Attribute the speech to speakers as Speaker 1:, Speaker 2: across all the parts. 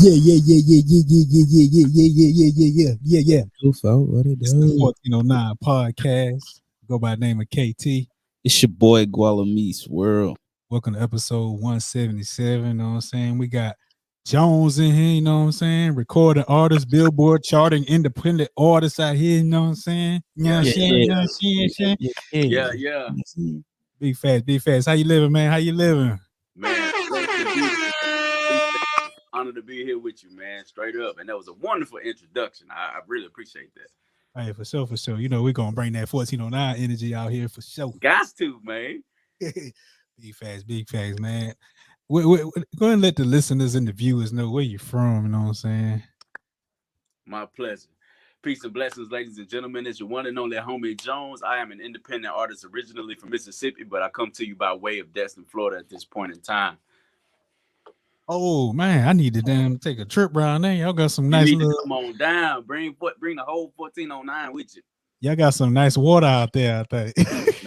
Speaker 1: Yeah.
Speaker 2: What it
Speaker 1: It's the
Speaker 2: do?
Speaker 1: 1409 podcast. Go by the name of KT.
Speaker 2: It's your boy Gualamise World.
Speaker 1: Welcome to episode 177. You know what I'm saying? We got Jones in here, you know what I'm saying? Recording artists, Billboard charting independent artists out here, you know what I'm saying? You know what I'm
Speaker 2: Yeah,
Speaker 1: saying? You know what I'm saying?
Speaker 3: Yeah.
Speaker 1: Big fast, big fast. How you living, man? How you living?
Speaker 3: Man, blessed to be here. Appreciate it. Honored to be here with you, man. Straight up. And that was a wonderful introduction. I really appreciate that.
Speaker 1: Hey, for sure, for sure. You know, we're going to bring that 1409 energy out here for sure.
Speaker 3: Got to, man.
Speaker 1: Big facts, man. Go ahead and let the listeners and the viewers know where you're from, you know what I'm saying?
Speaker 3: My pleasure. Peace and blessings, ladies and gentlemen. It's your one and only homie Jones. I am an independent artist originally from Mississippi, but I come to you by way of Destin, Florida at this point in time.
Speaker 1: Oh man, I need to damn take a trip around there. Y'all got some
Speaker 3: You
Speaker 1: nice
Speaker 3: need
Speaker 1: little.
Speaker 3: to come on down. Bring the whole 1409 with you.
Speaker 1: Y'all got some nice water out there, I think.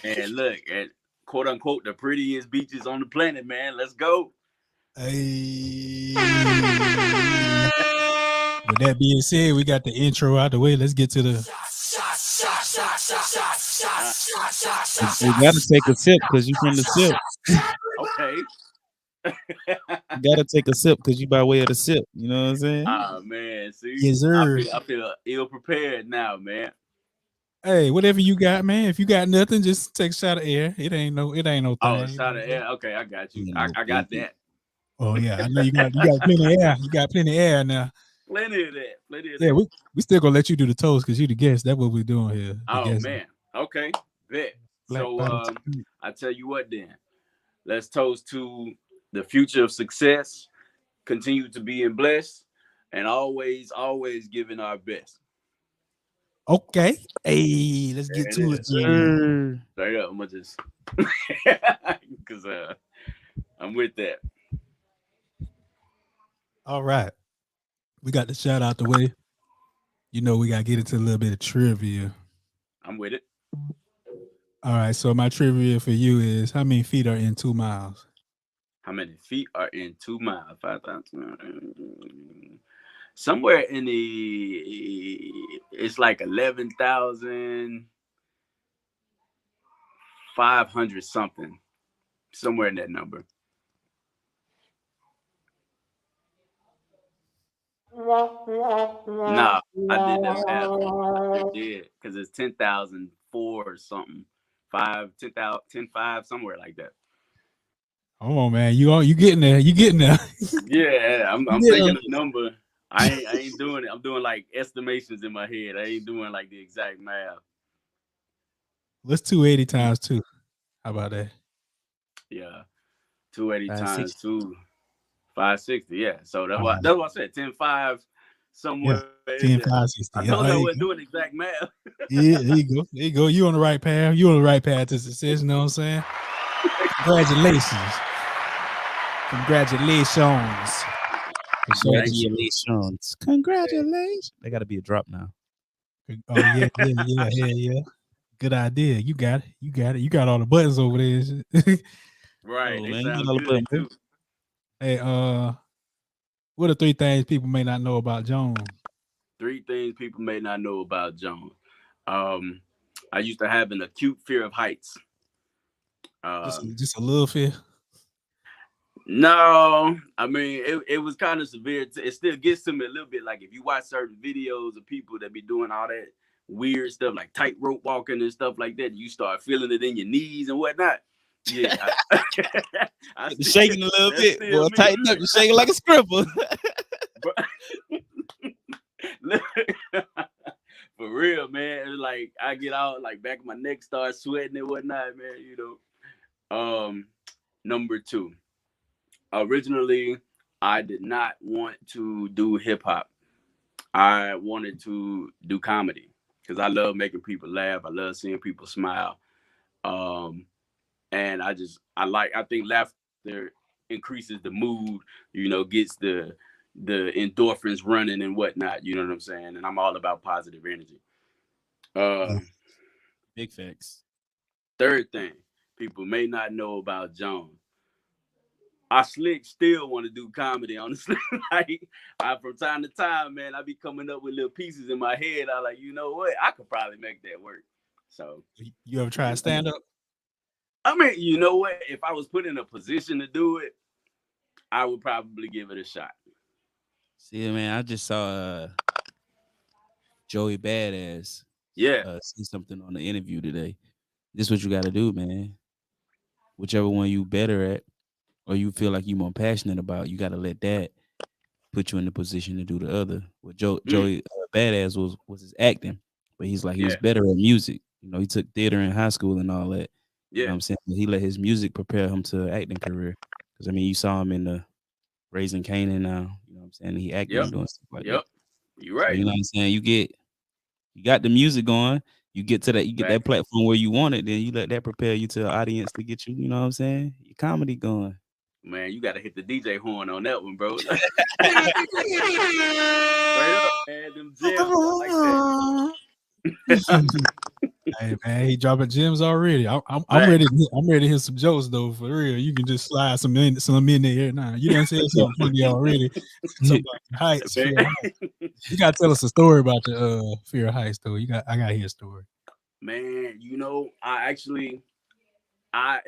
Speaker 3: Man, look, at quote unquote the prettiest beaches on the planet, man. Let's go.
Speaker 1: Hey. With that being said, we got the intro out the way. Let's get to the.
Speaker 2: You gotta take a sip because you from the sip.
Speaker 3: Okay.
Speaker 2: You gotta take a sip because you by way of the sip. You know what I'm saying?
Speaker 3: Oh man, see,
Speaker 1: Yes, sir.
Speaker 3: I feel ill prepared now, man.
Speaker 1: Hey, whatever you got, man. If you got nothing, just take a shot of air. It ain't no thing.
Speaker 3: Oh, shot of air. Okay, I got you. I got that.
Speaker 1: Oh yeah, I know you got plenty of air. You got plenty of air now.
Speaker 3: Plenty of that.
Speaker 1: Yeah, we still gonna let you do the toast because you the guest. That's what we're doing here.
Speaker 3: Oh man. Okay. Bet.
Speaker 1: Black
Speaker 3: So I tell you what then. Let's toast to the future of success, continue to be blessed, and always giving our best.
Speaker 1: Okay. Hey, let's get to it.
Speaker 3: Straight up, I'm gonna just because I'm with that.
Speaker 1: All right. We got the shout out the way. You know, we got to get into a little bit of trivia.
Speaker 3: I'm with it.
Speaker 1: All right. So, my trivia for you is how many feet are in 2 miles?
Speaker 3: How many feet are in 2 miles? 5,000. Somewhere in it's like 11,500 something. Somewhere in that number. Nah, I did that math. I did because it's 10,004 or something. 10,500, somewhere like that.
Speaker 1: Come on, man. You getting there. You getting there.
Speaker 3: Yeah, I'm thinking a number. I ain't doing it. I'm doing like estimations in my head. I ain't doing like the exact math.
Speaker 1: What's 280 times 2? How about that?
Speaker 3: Yeah. 280 times 2. 560. Yeah. So that's what I said. 10,500 somewhere.
Speaker 1: Yeah, 10,560.
Speaker 3: I told you I wasn't doing exact math.
Speaker 1: Yeah, there you go. There you go. You on the right path. You on the right path to success. You know what I'm saying? Congratulations. Congratulations.
Speaker 2: Congratulations. They gotta be a drop now.
Speaker 1: Oh yeah. Good idea. You got it. You got all the buttons over there.
Speaker 3: Right.
Speaker 2: Oh,
Speaker 3: They
Speaker 2: man,
Speaker 3: sound
Speaker 2: you
Speaker 3: good too.
Speaker 1: Hey, what are 3 things people may not know about Jones?
Speaker 3: 3 things people may not know about Jones. I used to have an acute fear of heights.
Speaker 1: Just a little fear.
Speaker 3: No, I mean it was kind of severe. It still gets to me a little bit. Like if you watch certain videos of people that be doing all that weird stuff, like tightrope walking and stuff like that, you start feeling it in your knees and whatnot. Yeah,
Speaker 2: I shaking a little bit. Boy, tighten up. You're shaking like a scribble.
Speaker 3: For real, man. Like I get out, like back of my neck starts sweating and whatnot, man. You know. Number 2. Originally, I did not want to do hip hop. I wanted to do comedy because I love making people laugh. I love seeing people smile. And I think laughter increases the mood, you know, gets the endorphins running and whatnot, you know what I'm saying? And I'm all about positive energy.
Speaker 2: Big facts.
Speaker 3: 3rd thing people may not know about Jones. I slick still want to do comedy, honestly. Like, from time to time, man, I be coming up with little pieces in my head. I like, you know what? I could probably make that work. So,
Speaker 1: you ever try to stand up?
Speaker 3: I mean, you know what? If I was put in a position to do it, I would probably give it a shot.
Speaker 2: See, man, I just saw Joey Badass.
Speaker 3: Yeah.
Speaker 2: See something on the interview today. This is what you got to do, man. Whichever one you better at, or you feel like you more passionate about, you got to let that put you in the position to do the other. What Joey Badass was his acting, but he's like he was better at music. You know, he took theater in high school and all that. You know what I'm saying? But he let his music prepare him to an acting career. Because I mean, you saw him in the Raising Kanan now. You know what I'm saying? He acting and doing stuff like that.
Speaker 3: You're right.
Speaker 2: So, you know what I'm saying? You got the music going. You get to that. You get that platform where you want it. Then you let that prepare you to the audience to get you. You know what I'm saying? Your comedy going.
Speaker 3: Man, you got to hit the DJ horn on that one, bro. Straight up, man. Them gems like that.
Speaker 1: Hey man, he dropping gems already. I'm ready. I'm ready to hear some jokes though, for real. You can just slide some in there now. You done said something funny already. Something about heights, fear of heights. You gotta tell us a story about your fear of heights though. I gotta hear a story.
Speaker 3: Man, you know, it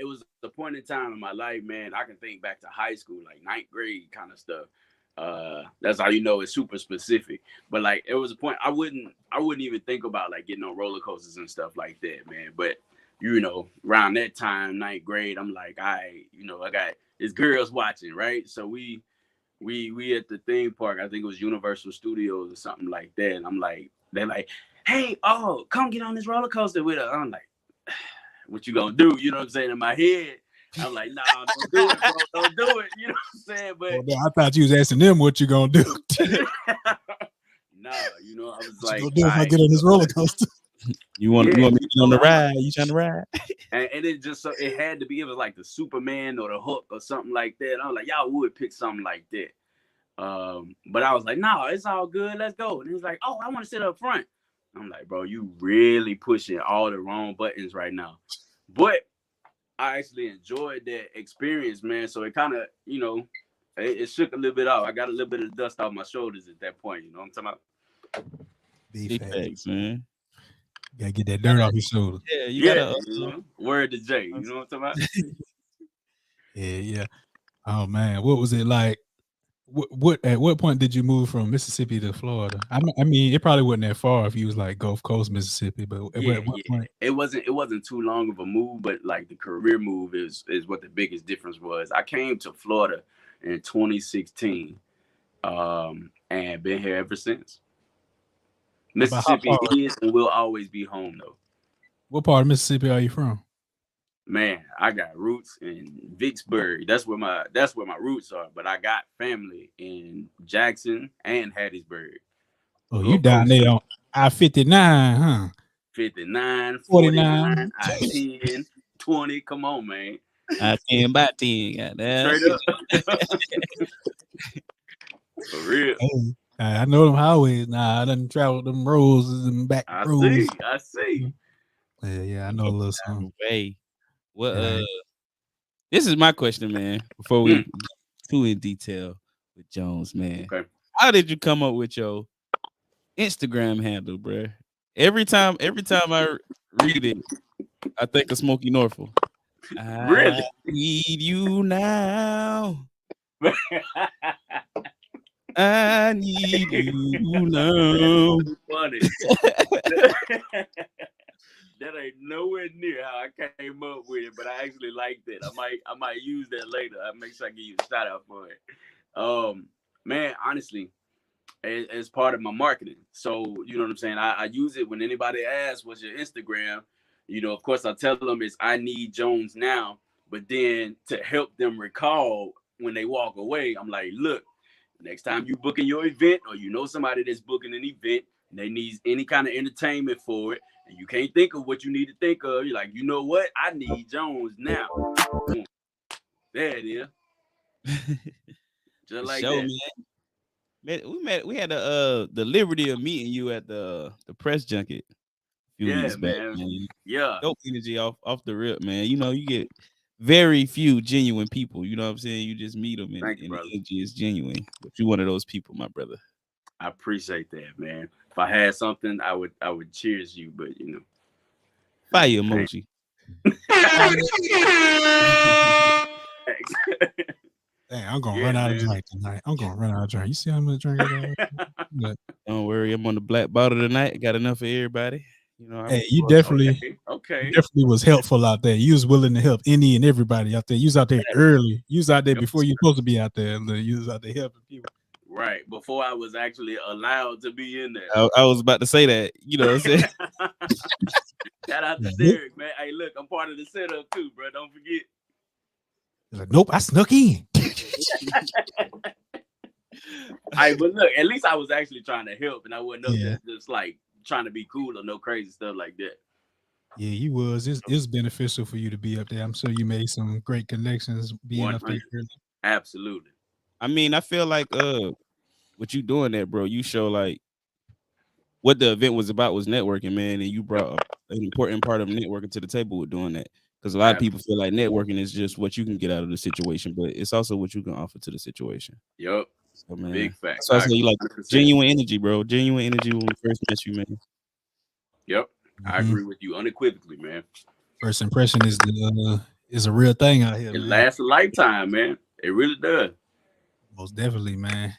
Speaker 3: was the point in time in my life, man. I can think back to high school, like 9th grade kind of stuff. That's how you know it's super specific. But like it was a point I wouldn't even think about like getting on roller coasters and stuff like that, man. But you know, around that time, 9th grade, I'm like, I got these girls watching, right? So we at the theme park, I think it was Universal Studios or something like that. And I'm like, they're like, hey, come get on this roller coaster with us. I'm like, what you gonna do? You know what I'm saying? In my head, I'm like, nah, don't do it, bro. Don't do it. You know what I'm saying? But
Speaker 1: I thought you was asking them what you gonna do.
Speaker 3: Nah, you know, I was
Speaker 1: what
Speaker 3: like,
Speaker 1: you gonna do if I get on this roller coaster?
Speaker 2: You want me to get on the ride? You trying to ride?
Speaker 3: And it just it had to be. It was like the Superman or the Hook or something like that. I was like, y'all would pick something like that. But I was like, no, it's all good. Let's go. And he was like, oh, I want to sit up front. I'm like, bro, you really pushing all the wrong buttons right now. But I actually enjoyed that experience, man. So it kind of, you know, it shook a little bit off. I got a little bit of dust off my shoulders at that point. You know what I'm talking about?
Speaker 2: Big facts, man.
Speaker 1: You gotta get that dirt off your shoulders.
Speaker 2: Yeah, you gotta.
Speaker 3: You know, word to Jay. You know what I'm talking about?
Speaker 1: Yeah. Oh man, what was it like? At what point did you move from Mississippi to Florida? I mean, it probably wasn't that far if you was like Gulf Coast Mississippi, but at what point?
Speaker 3: It wasn't too long of a move, but like the career move is what the biggest difference was. I came to Florida in 2016, and been here ever since. Mississippi is and will always be home, though.
Speaker 1: What part of Mississippi are you from?
Speaker 3: Man, I got roots in Vicksburg. That's where my roots are. But I got family in Jackson and Hattiesburg.
Speaker 1: Oh, you down there on I-59, huh?
Speaker 3: 59, 49, I-10, 20. Come on, man.
Speaker 2: I-10 by 10. Goddamn.
Speaker 3: Straight up. For real.
Speaker 1: Hey, I know them highways now. I done traveled them roads and back roads.
Speaker 3: I see.
Speaker 1: Yeah, I know a little something.
Speaker 2: Hey, well, this is my question, man. Before we get too in detail with Jones, man.
Speaker 3: Okay.
Speaker 2: How did you come up with your Instagram handle, bro? Every time I read it, I think of Smokey Norfolk.
Speaker 3: Really?
Speaker 2: I need you now. I need you now.
Speaker 3: Funny. That ain't nowhere near how I came up with it, but I actually like that. I might use that later. I'll make sure I give you a shout out for it. Man, honestly, as part of my marketing. So, you know what I'm saying? I use it when anybody asks, what's your Instagram? You know, of course, I tell them it's I Need Jones Now. But then to help them recall when they walk away, I'm like, look, next time you booking your event or you know somebody that's booking an event and they need any kind of entertainment for it, and you can't think of what you need to think of, you're like, you know what? I need Jones now. There it is. Just like that.
Speaker 2: Man. We had the liberty of meeting you at the press junket a few weeks back, man.
Speaker 3: Yeah.
Speaker 2: Dope energy off the rip, man. You know, you get very few genuine people. You know what I'm saying? You just meet them and,
Speaker 3: Thank you,
Speaker 2: and the
Speaker 3: brother.
Speaker 2: energy is genuine. But you're one of those people, my brother.
Speaker 3: I appreciate that, man. If I had something, I would cheers you, but you know,
Speaker 2: Fire
Speaker 3: I
Speaker 2: emoji.
Speaker 1: Dang, I'm gonna
Speaker 3: yeah,
Speaker 1: run out of
Speaker 3: man.
Speaker 1: drink tonight. I'm gonna run out of drink. You see how much drink I got? But,
Speaker 2: Don't worry, I'm on the black bottle tonight. Got enough for everybody. You know,
Speaker 1: hey, you
Speaker 3: Okay.
Speaker 1: definitely was helpful out there. You was willing to help any and everybody out there. You was out there early. You was out there before you supposed to be out there. You was out there helping people.
Speaker 3: Right. Before I was actually allowed to be in there.
Speaker 2: I was about to say that. You know what I'm saying?
Speaker 3: Shout out to Derek, man. Hey, look, I'm part of the setup too, bro. Don't forget.
Speaker 1: Like, nope, I snuck in.
Speaker 3: But look, at least I was actually trying to help, and I wasn't up there just like trying to be cool or no crazy stuff like that.
Speaker 1: Yeah, you was. It's beneficial for you to be up there. I'm sure you made some great connections being up there.
Speaker 3: Absolutely.
Speaker 2: I mean, I feel like what you doing there, bro, you show like what the event was about was networking, man, and you brought an important part of networking to the table with doing that. Because a lot of people feel like networking is just what you can get out of the situation, but it's also what you can offer to the situation.
Speaker 3: Yep.
Speaker 2: So, man,
Speaker 3: big fact.
Speaker 2: So I say you like 100%. Genuine energy, bro. Genuine energy when we first met you, man.
Speaker 3: Yep. I agree with you unequivocally, man.
Speaker 1: First impression is a real thing out here.
Speaker 3: It lasts a lifetime, man. It really does.
Speaker 1: Most definitely, man.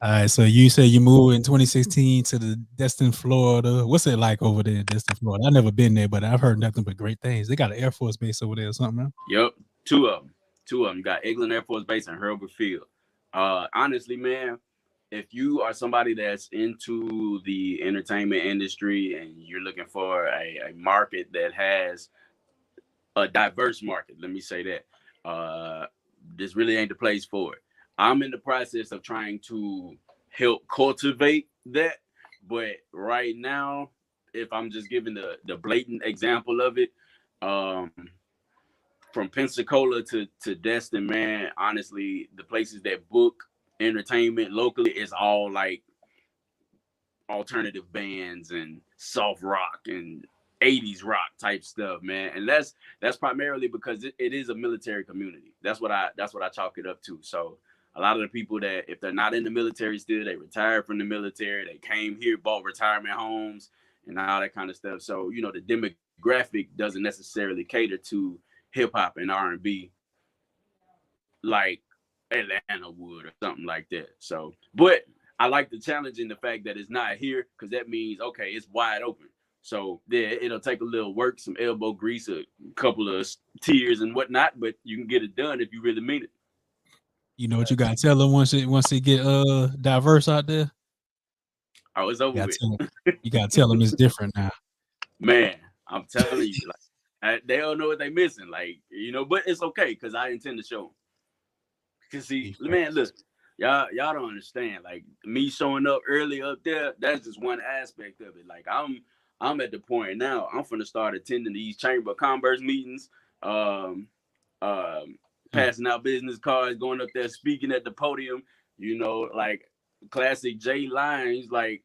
Speaker 1: All right, so you say you moved in 2016 to the Destin, Florida. What's it like over there in Destin, Florida? I've never been there, but I've heard nothing but great things. They got an Air Force base over there or something, man.
Speaker 3: Yep, two of them. You got Eglin Air Force Base and Herbert Field. Honestly, man, if you are somebody that's into the entertainment industry and you're looking for a market that has a diverse market, let me say that, this really ain't the place for it. I'm in the process of trying to help cultivate that. But right now, if I'm just giving the blatant example of it, from Pensacola to Destin, man, honestly, the places that book entertainment locally is all like alternative bands and soft rock and 80s rock type stuff, man. And that's primarily because it is a military community. That's what I chalk it up to. So a lot of the people that, if they're not in the military still, they retired from the military, they came here, bought retirement homes and all that kind of stuff. So, you know, the demographic doesn't necessarily cater to hip hop and R&B like Atlanta would or something like that. So, but I like the challenge in the fact that it's not here, because that means, okay, it's wide open. So yeah, it'll take a little work, some elbow grease, a couple of tears and whatnot, but you can get it done if you really mean it.
Speaker 1: You know what you gotta tell them once it get diverse out there?
Speaker 3: Oh, it's over with.
Speaker 1: You gotta tell them it's different now.
Speaker 3: Man, I'm telling you, like, they don't know what they're missing, like, you know, but it's okay because I intend to show them. Cause see, man, look, y'all don't understand. Like, me showing up early up there, that's just one aspect of it. Like, I'm at the point now, I'm finna start attending these Chamber of Commerce meetings, passing out business cards, going up there speaking at the podium, you know, like classic Jay lines, like,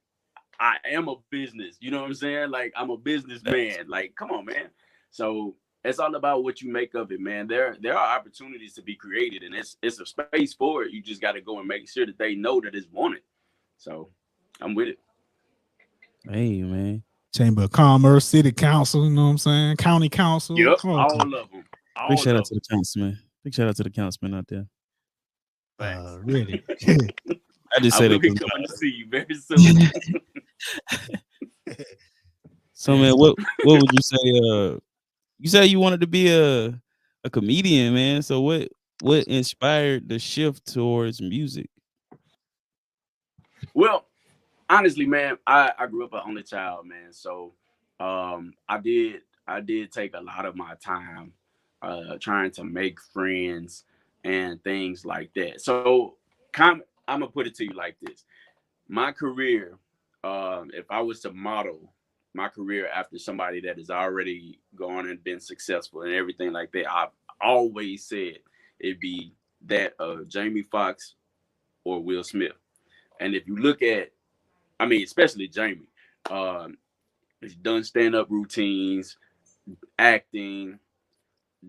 Speaker 3: I am a business, you know what I'm saying? Like, I'm a businessman. Like, come on, man. So it's all about what you make of it, man. There are opportunities to be created, and it's a space for it. You just got to go and make sure that they know that it's wanted. So I'm with it.
Speaker 2: Hey, man.
Speaker 1: Chamber of Commerce, City Council, you know what I'm saying? County Council.
Speaker 3: Yep, all of them.
Speaker 2: Big shout out to the councilman. Big shout out to the councilman out there.
Speaker 1: Really?
Speaker 2: I just said
Speaker 3: I will be coming to see you very soon.
Speaker 2: So, man, what would you say? You said you wanted to be a comedian, man. So what inspired the shift towards music?
Speaker 3: Well, honestly, man, I grew up an only child, man. So I did take a lot of my time trying to make friends and things like that. So I'm gonna put it to you like this. My career, if I was to model my career after somebody that has already gone and been successful and everything like that, I've always said it'd be that of Jamie Foxx or Will Smith. And if you look at, I mean, especially Jamie, he's done stand-up routines, acting,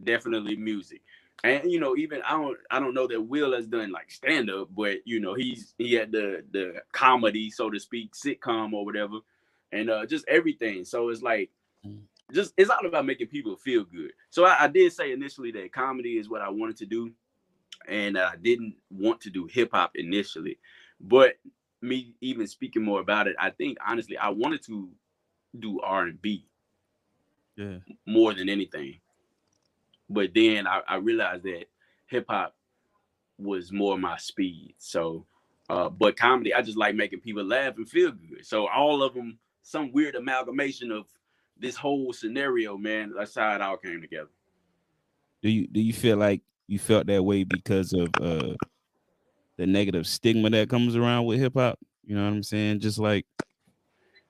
Speaker 3: definitely music. And even I don't know that Will has done like stand up, but he had the comedy, so to speak, sitcom or whatever, and just everything. So it's like just it's all about making people feel good. So I did say initially that comedy is what I wanted to do, and I didn't want to do hip hop initially, but me even speaking more about it, I think honestly I wanted to do R&B more than anything. But then I realized that hip hop was more my speed. So, but comedy, I just like making people laugh and feel good. So all of them, some weird amalgamation of this whole scenario, man. That's how it all came together.
Speaker 2: Do you feel like you felt that way because of the negative stigma that comes around with hip hop? You know what I'm saying? Just like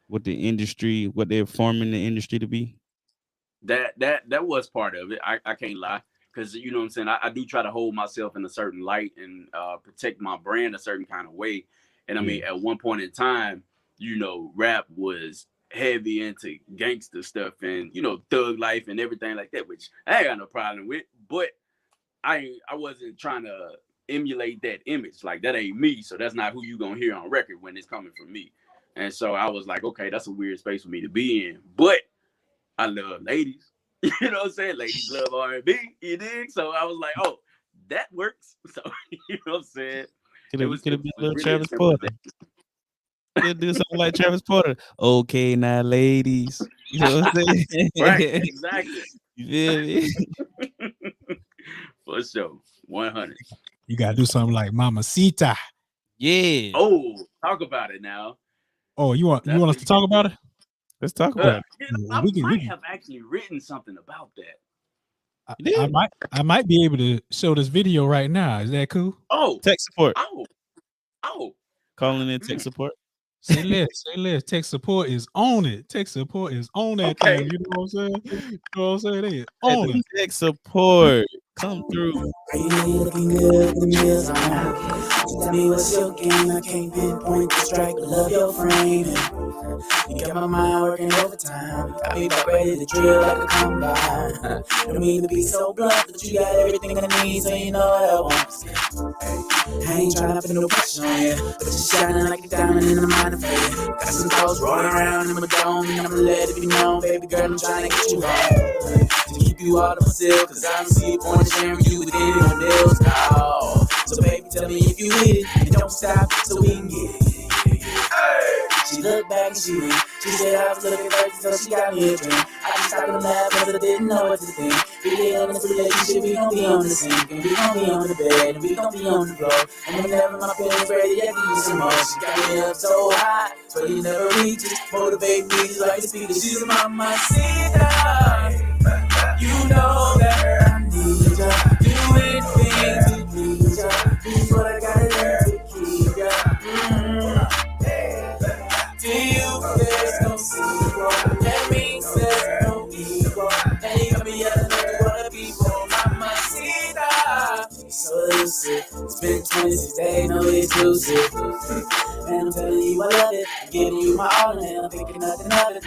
Speaker 2: what they're forming the industry to be.
Speaker 3: That was part of it. I can't lie, because you know what I'm saying. I do try to hold myself in a certain light and protect my brand a certain kind of way. And I mean, at one point in time, rap was heavy into gangster stuff and thug life and everything like that, which I ain't got no problem with. But I wasn't trying to emulate that image. Like, that ain't me. So that's not who you gonna hear on record when it's coming from me. And so I was like, okay, that's a weird space for me to be in. But I love ladies. You know what I'm saying? Ladies love R&B. You dig? So I was like, oh, that works. So you know what I'm saying?
Speaker 2: Could have been a little Travis Porter. Could do something like Travis Porter. Okay, now ladies. You know what I'm saying?
Speaker 3: Right, exactly.
Speaker 2: You feel me?
Speaker 3: For sure. 100.
Speaker 1: You gotta do something like Mamacita.
Speaker 2: Yeah.
Speaker 3: Oh, talk about it now.
Speaker 1: Oh, you want us to talk about it?
Speaker 2: Let's talk about it.
Speaker 3: I might have actually written something about that.
Speaker 1: I might be able to show this video right now. Is that cool?
Speaker 3: Oh,
Speaker 2: tech support.
Speaker 3: Oh.
Speaker 2: Calling in tech support.
Speaker 1: Say less. Tech support is on it. Tech support is on that thing. You know what I'm saying? You know what I'm saying? They on it.
Speaker 2: Tech support. Come through.
Speaker 4: Are you looking good? The meals on. Tell me what's your game. I can't pinpoint the strike, but love your frame. You got my mind working overtime. Got me about ready to drill like a combine. Don't mean to be so blunt, but you got everything I need, so you know what I want. I ain't trying to put no pressure on you, but you're shining like a diamond in the mind of faith. Got some calls rolling around in my dome, and I'ma let it be known, baby girl, I'm trying to get you home. To keep you all to myself, cause I don't see a point in sharing you with anyone else. No. So baby, tell me if you with it, and don't stop so we can get it. She looked back and she went. She said I was looking first, so she got me a drink. I just started to laugh cause I didn't know what to think. Really in this relationship, we gon' be on the sink, and we gon' be on the bed, and we gon' be on the floor. And whenever my feelings ready, I give you some more. She got me up so high, so you never reach it. Motivate me just like the speaker. She's a Mamacita. You know that I need ya. Do anything to please ya. Here's what I gotta do to keep ya. To you, there's no secret. That means there's no ego. And you got me yelling at the other people. Mamacita. So elusive. It's been 26 days, no exclusive. And I'm telling you I love it. I'm giving you my all, and I'm thinking nothing of it.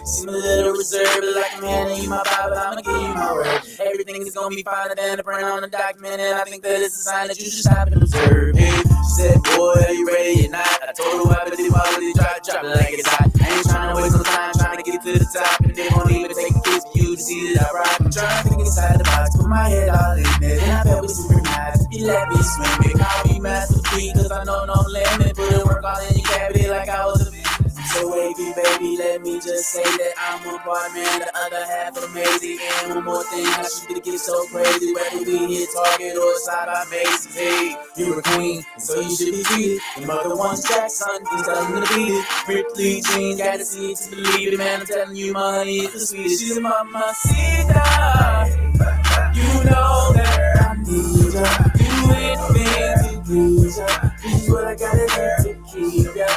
Speaker 4: Seem a little reserved, like I'm handing you my Bible. I'ma give you my word. Everything is gonna be fine than the print on the document, and I think that it's a sign that you should stop and observe. Hey, she said, boy, are you ready or not? I told her I believe all these drop it like it's hot. I ain't trying to waste no time, trying to get to the top, and they won't even take a kiss for you to see that I rock. I'm trying to think inside the box, put my head all in it, and I felt we super nice. You let me swim, they call me masterpiece, cause I know no limit. Put in work all in your cavity like I was a bitch. So wavy, baby, let me just say that I'm one part man, the other half amazing. And one more thing, I shoot to get so crazy, whether we hit Target or side our bases. Hey, you're a queen, so you should be treated. Your mother wants Jackson, please tell him to beat it. Prickly jeans, gotta see it to believe it, man. I'm telling you, my honey is the sweetest. She's a Mamacita. You know that I need ya. Do anything to please ya. This is what I gotta do to keep ya.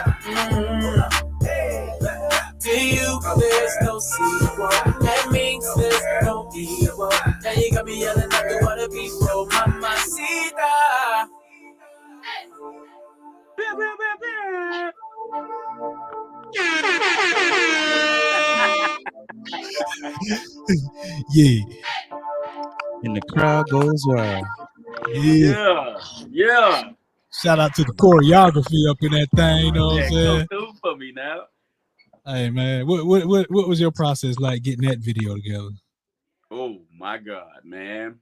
Speaker 4: To you, there's no sequel. That means there's no equal. Now you got me yelling at the water people. Mamacita.
Speaker 1: Yeah.
Speaker 2: And the crowd goes wild.
Speaker 3: Yeah.
Speaker 1: Shout out to the choreography up in that thing. You know what I'm
Speaker 3: Yeah,
Speaker 1: saying?
Speaker 3: come through for me now.
Speaker 1: Hey man, what was your process like getting that video together?
Speaker 3: Oh my God, man.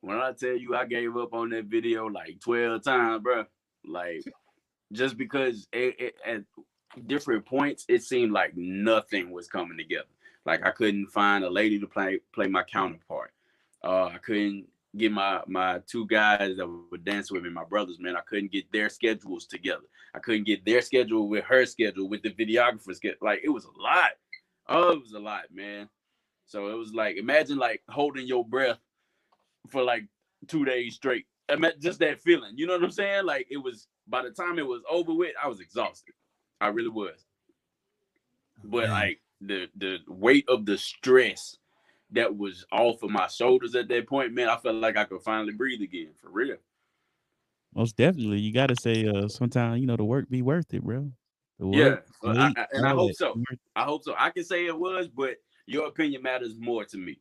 Speaker 3: When I tell you I gave up on that video like 12 times, bro. Like, just because at different points, it seemed like nothing was coming together. Like, I couldn't find a lady to play my counterpart. I couldn't get my two guys that would dance with me, my brothers, man. I couldn't get their schedules together. I couldn't get their schedule with her schedule, with the videographer's schedule. Like, it was a lot. Oh, it was a lot, man. So it was like, imagine like holding your breath for like 2 days straight. I mean, just that feeling. You know what I'm saying? Like, it was, by the time it was over with, I was exhausted. I really was. But like the weight of the stress that was off of my shoulders at that point, man, I felt like I could finally breathe again, for real.
Speaker 2: Most definitely. You gotta say sometimes, the work be worth it, bro. The
Speaker 3: Yeah,
Speaker 2: work, wait,
Speaker 3: I
Speaker 2: all
Speaker 3: hope
Speaker 2: that.
Speaker 3: so. I hope so. I can say it was, but your opinion matters more to me.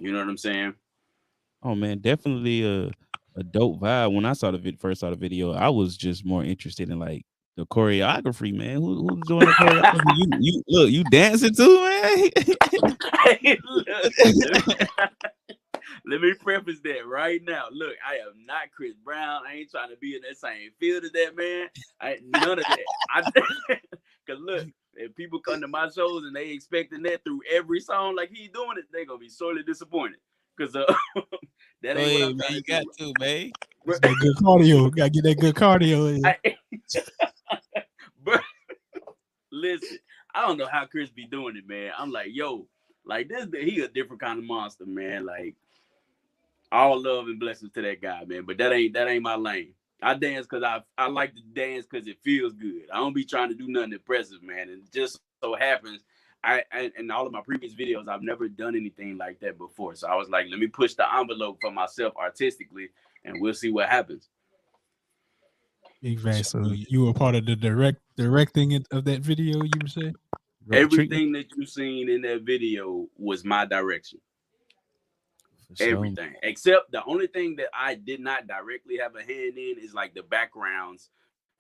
Speaker 3: You know what I'm saying?
Speaker 2: Oh man, definitely a dope vibe. When I first saw the video, I was just more interested in like the choreography, man. Who's doing the choreography? You look, you dancing too, man.
Speaker 3: Hey, look, let me preface that right now. Look, I am not Chris Brown. I ain't trying to be in that same field as that man. I ain't none of that. Cause look, if people come to my shows and they expecting that through every song like he's doing it, they gonna be sorely disappointed. Cause that ain't what I'm
Speaker 2: man,
Speaker 3: trying
Speaker 2: you
Speaker 3: to
Speaker 2: got
Speaker 3: do.
Speaker 2: to, man.
Speaker 1: That good cardio. Gotta get that good cardio in.
Speaker 3: But listen, I don't know how Chris be doing it, man. I'm like, yo, like this, he a different kind of monster, man. Like, all love and blessings to that guy, man. But that ain't my lane. I dance because I like to dance because it feels good. I don't be trying to do nothing impressive, man. And just so happens, I in all of my previous videos, I've never done anything like that before. So I was like, let me push the envelope for myself artistically, and we'll see what happens.
Speaker 1: Big Van, so you were part of the directing of that video, you were saying?
Speaker 3: Everything that you seen in that video was my direction. Everything except the only thing that I did not directly have a hand in is like the backgrounds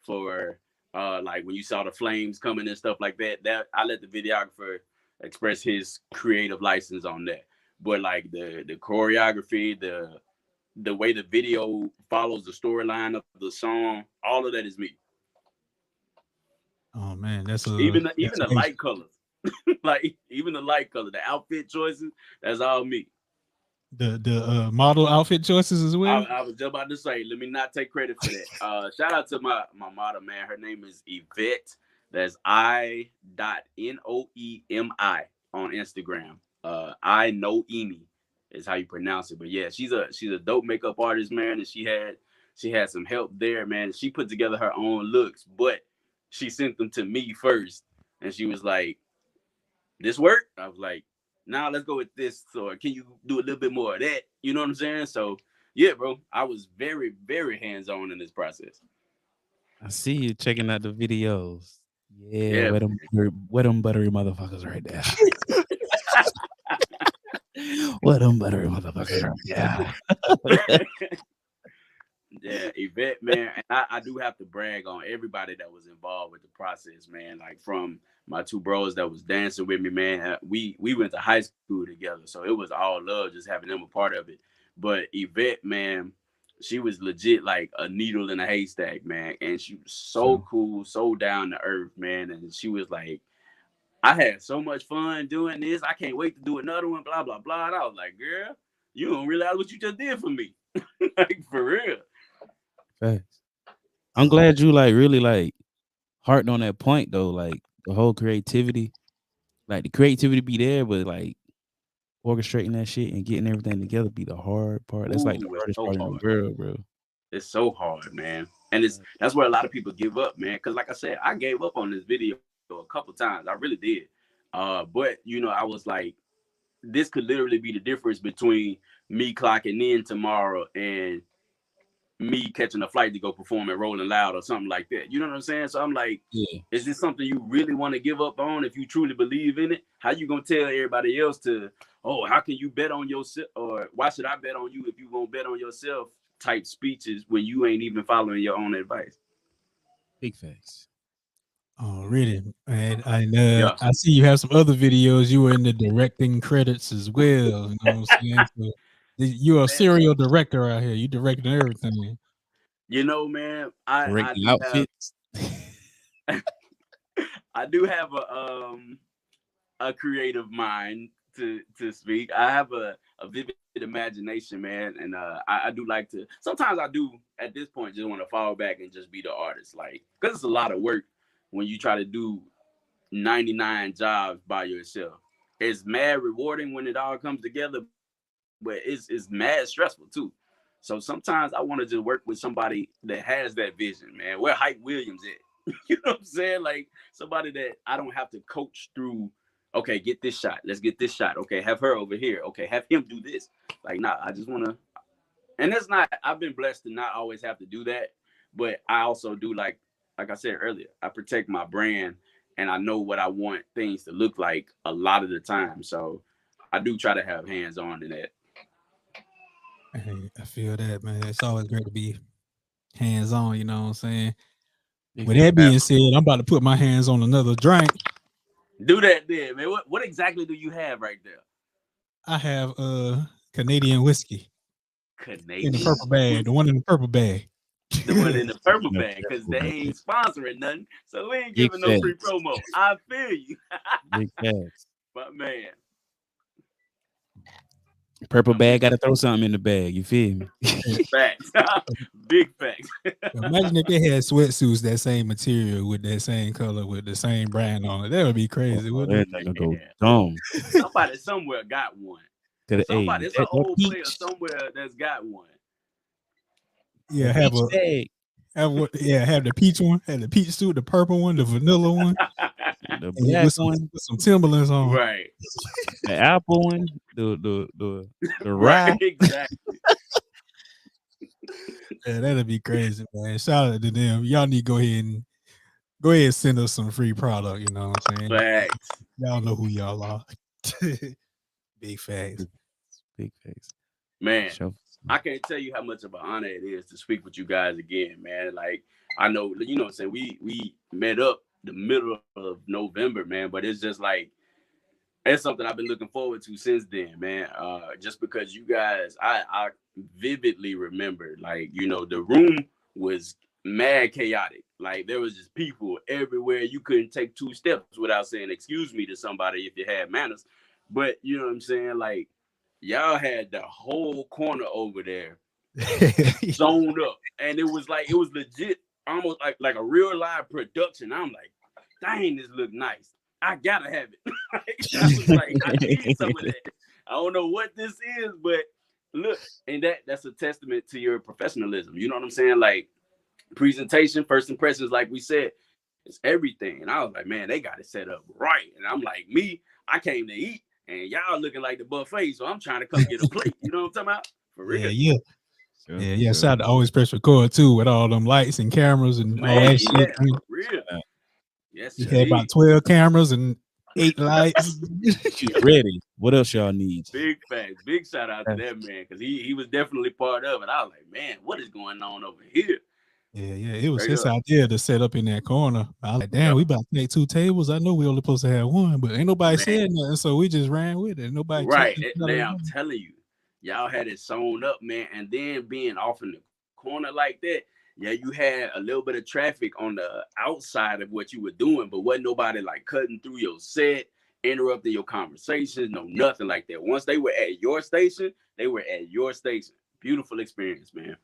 Speaker 3: for like when you saw the flames coming and stuff like that. That I let the videographer express his creative license on that. But like the choreography, the way the video follows the storyline of the song, all of that is me.
Speaker 1: Oh man, that's
Speaker 3: even the light colors. Like even the light color, the outfit choices, that's all me.
Speaker 1: The model outfit choices as well.
Speaker 3: I was just about to say, let me not take credit for that. Shout out to my model, man. Her name is Yvette. That's I.Noemi on Instagram. I know Emi is how you pronounce it. But yeah, she's a dope makeup artist, man. And she had some help there, man. She put together her own looks, but she sent them to me first. And she was like, this work? I was like, nah, let's go with this. So can you do a little bit more of that? You know what I'm saying? So yeah, bro, I was very, very hands-on in this process.
Speaker 2: I see you checking out the videos. Yeah, wet them buttery motherfuckers right there. Wet them buttery motherfuckers right there.
Speaker 3: Yeah, Yvette, man, and I do have to brag on everybody that was involved with the process, man. Like from my two bros that was dancing with me, man. We went to high school together, so it was all love just having them a part of it. But Yvette, man, she was legit like a needle in a haystack, man, and she was so cool, so down to earth, man. And she was like, I had so much fun doing this. I can't wait to do another one, blah, blah, blah. And I was like, girl, you don't realize what you just did for me. Like, for real.
Speaker 2: Facts. I'm glad you like really like harped on that point though. Like the whole creativity, like the creativity be there, but like orchestrating that shit and getting everything together be the hard part. That's like the hardest part in the world, bro.
Speaker 3: It's so hard, man. And that's where a lot of people give up, man. Because like I said, I gave up on this video a couple times. I really did. But you know, I was like, this could literally be the difference between me clocking in tomorrow and me catching a flight to go perform at Rolling Loud or something like that. You know what I'm saying? So I'm like, is this something you really want to give up on if you truly believe in it? How you gonna tell everybody else to, oh, how can you bet on yourself, or why should I bet on you if you won't bet on yourself type speeches when you ain't even following your own advice?
Speaker 2: Big facts.
Speaker 1: Oh, really? And I see you have some other videos. You were in the directing credits as well. You know what I'm saying? So you're a serial director out here. You directed everything.
Speaker 3: You know, man, I
Speaker 2: Directing
Speaker 3: do
Speaker 2: outfits.
Speaker 3: I do have a creative mind to speak. I have a vivid imagination, man, and I do like to. Sometimes I do at this point just want to fall back and just be the artist, like, because it's a lot of work when you try to do 99 jobs by yourself. It's mad rewarding when it all comes together, but it's mad stressful too. So sometimes I want to just work with somebody that has that vision, man. Where Hype Williams at? You know what I'm saying? Like somebody that I don't have to coach through. Okay, get this shot. Let's get this shot. Okay, have her over here. Okay, have him do this. Like, nah, I just want to. And it's not, I've been blessed to not always have to do that. But I also do, like I said earlier, I protect my brand and I know what I want things to look like a lot of the time. So I do try to have hands on in that.
Speaker 1: Hey, I feel that, man. It's always great to be hands on, you know what I'm saying?
Speaker 2: Big
Speaker 1: With that being said, I'm about to put my hands on another drink.
Speaker 3: Do that then, man. What exactly do you have right there?
Speaker 1: I have Canadian whiskey.
Speaker 3: Canadian?
Speaker 1: In the purple bag. The one in the purple bag.
Speaker 3: The one in the purple bag, because they ain't sponsoring nothing. So we ain't giving no free promo. I feel you.
Speaker 2: Big facts.
Speaker 3: But man.
Speaker 2: Purple bag got to throw something in the bag. You feel me?
Speaker 3: Facts. Big facts.
Speaker 1: Imagine if they had sweatsuits that same material with that same color with the same brand on it. That would be crazy. Wouldn't it?
Speaker 2: Go dumb.
Speaker 3: Somebody somewhere got one. Somebody, it's an old player somewhere that's got one.
Speaker 1: Yeah, have the peach one, have the peach suit, the purple one, the vanilla one,
Speaker 2: the black one
Speaker 1: with some Timberlands on.
Speaker 3: Right.
Speaker 2: The apple one, the
Speaker 3: right.
Speaker 2: rye.
Speaker 3: Exactly.
Speaker 1: Yeah, that'd be crazy, man. Shout out to them. Y'all need to go ahead and send us some free product. You know what I'm saying?
Speaker 3: Facts.
Speaker 1: Y'all know who y'all are. Big facts.
Speaker 2: Big facts.
Speaker 3: Man, I can't tell you how much of an honor it is to speak with you guys again, man. Like, I know, you know what I'm saying? We met up the middle of November, man, but it's just like, it's something I've been looking forward to since then, man. Just because you guys, I vividly remember, like, you know, the room was mad chaotic. Like, there was just people everywhere. You couldn't take 2 steps without saying excuse me to somebody if you had manners. But you know what I'm saying? Like, y'all had the whole corner over there zoned up. And it was legit, almost like a real live production. I'm like, dang, this look nice. I gotta have it. I was like, I need some of that. I don't know what this is, but look, and that's a testament to your professionalism. You know what I'm saying? Like, presentation, first impressions, like we said, it's everything. And I was like, man, they got it set up right. And I'm like, I came to eat, and y'all looking like the buffet, so I'm trying to come get a plate. You know what I'm talking about? For real.
Speaker 1: Yeah. Yeah. Shout out to Always Press Record too, with all them lights and cameras and all that shit.
Speaker 3: For real. Yes,
Speaker 1: he had about 12 cameras and 8 lights.
Speaker 2: Ready. What else y'all need?
Speaker 3: Big facts. Big shout out to that man, because he was definitely part of it. I was like, man, what is going on over here?
Speaker 1: Yeah. It was his idea to set up in that corner. I was like, damn, we about to take 2 tables. I know we only supposed to have 1, but ain't nobody said nothing, so we just ran with it. Nobody
Speaker 3: Now I'm telling you, y'all had it sewn up, man, and then being off in the corner like that. Yeah, you had a little bit of traffic on the outside of what you were doing, but wasn't nobody like cutting through your set, interrupting your conversations, no nothing like that. Once they were at your station, they were at your station. Beautiful experience, man.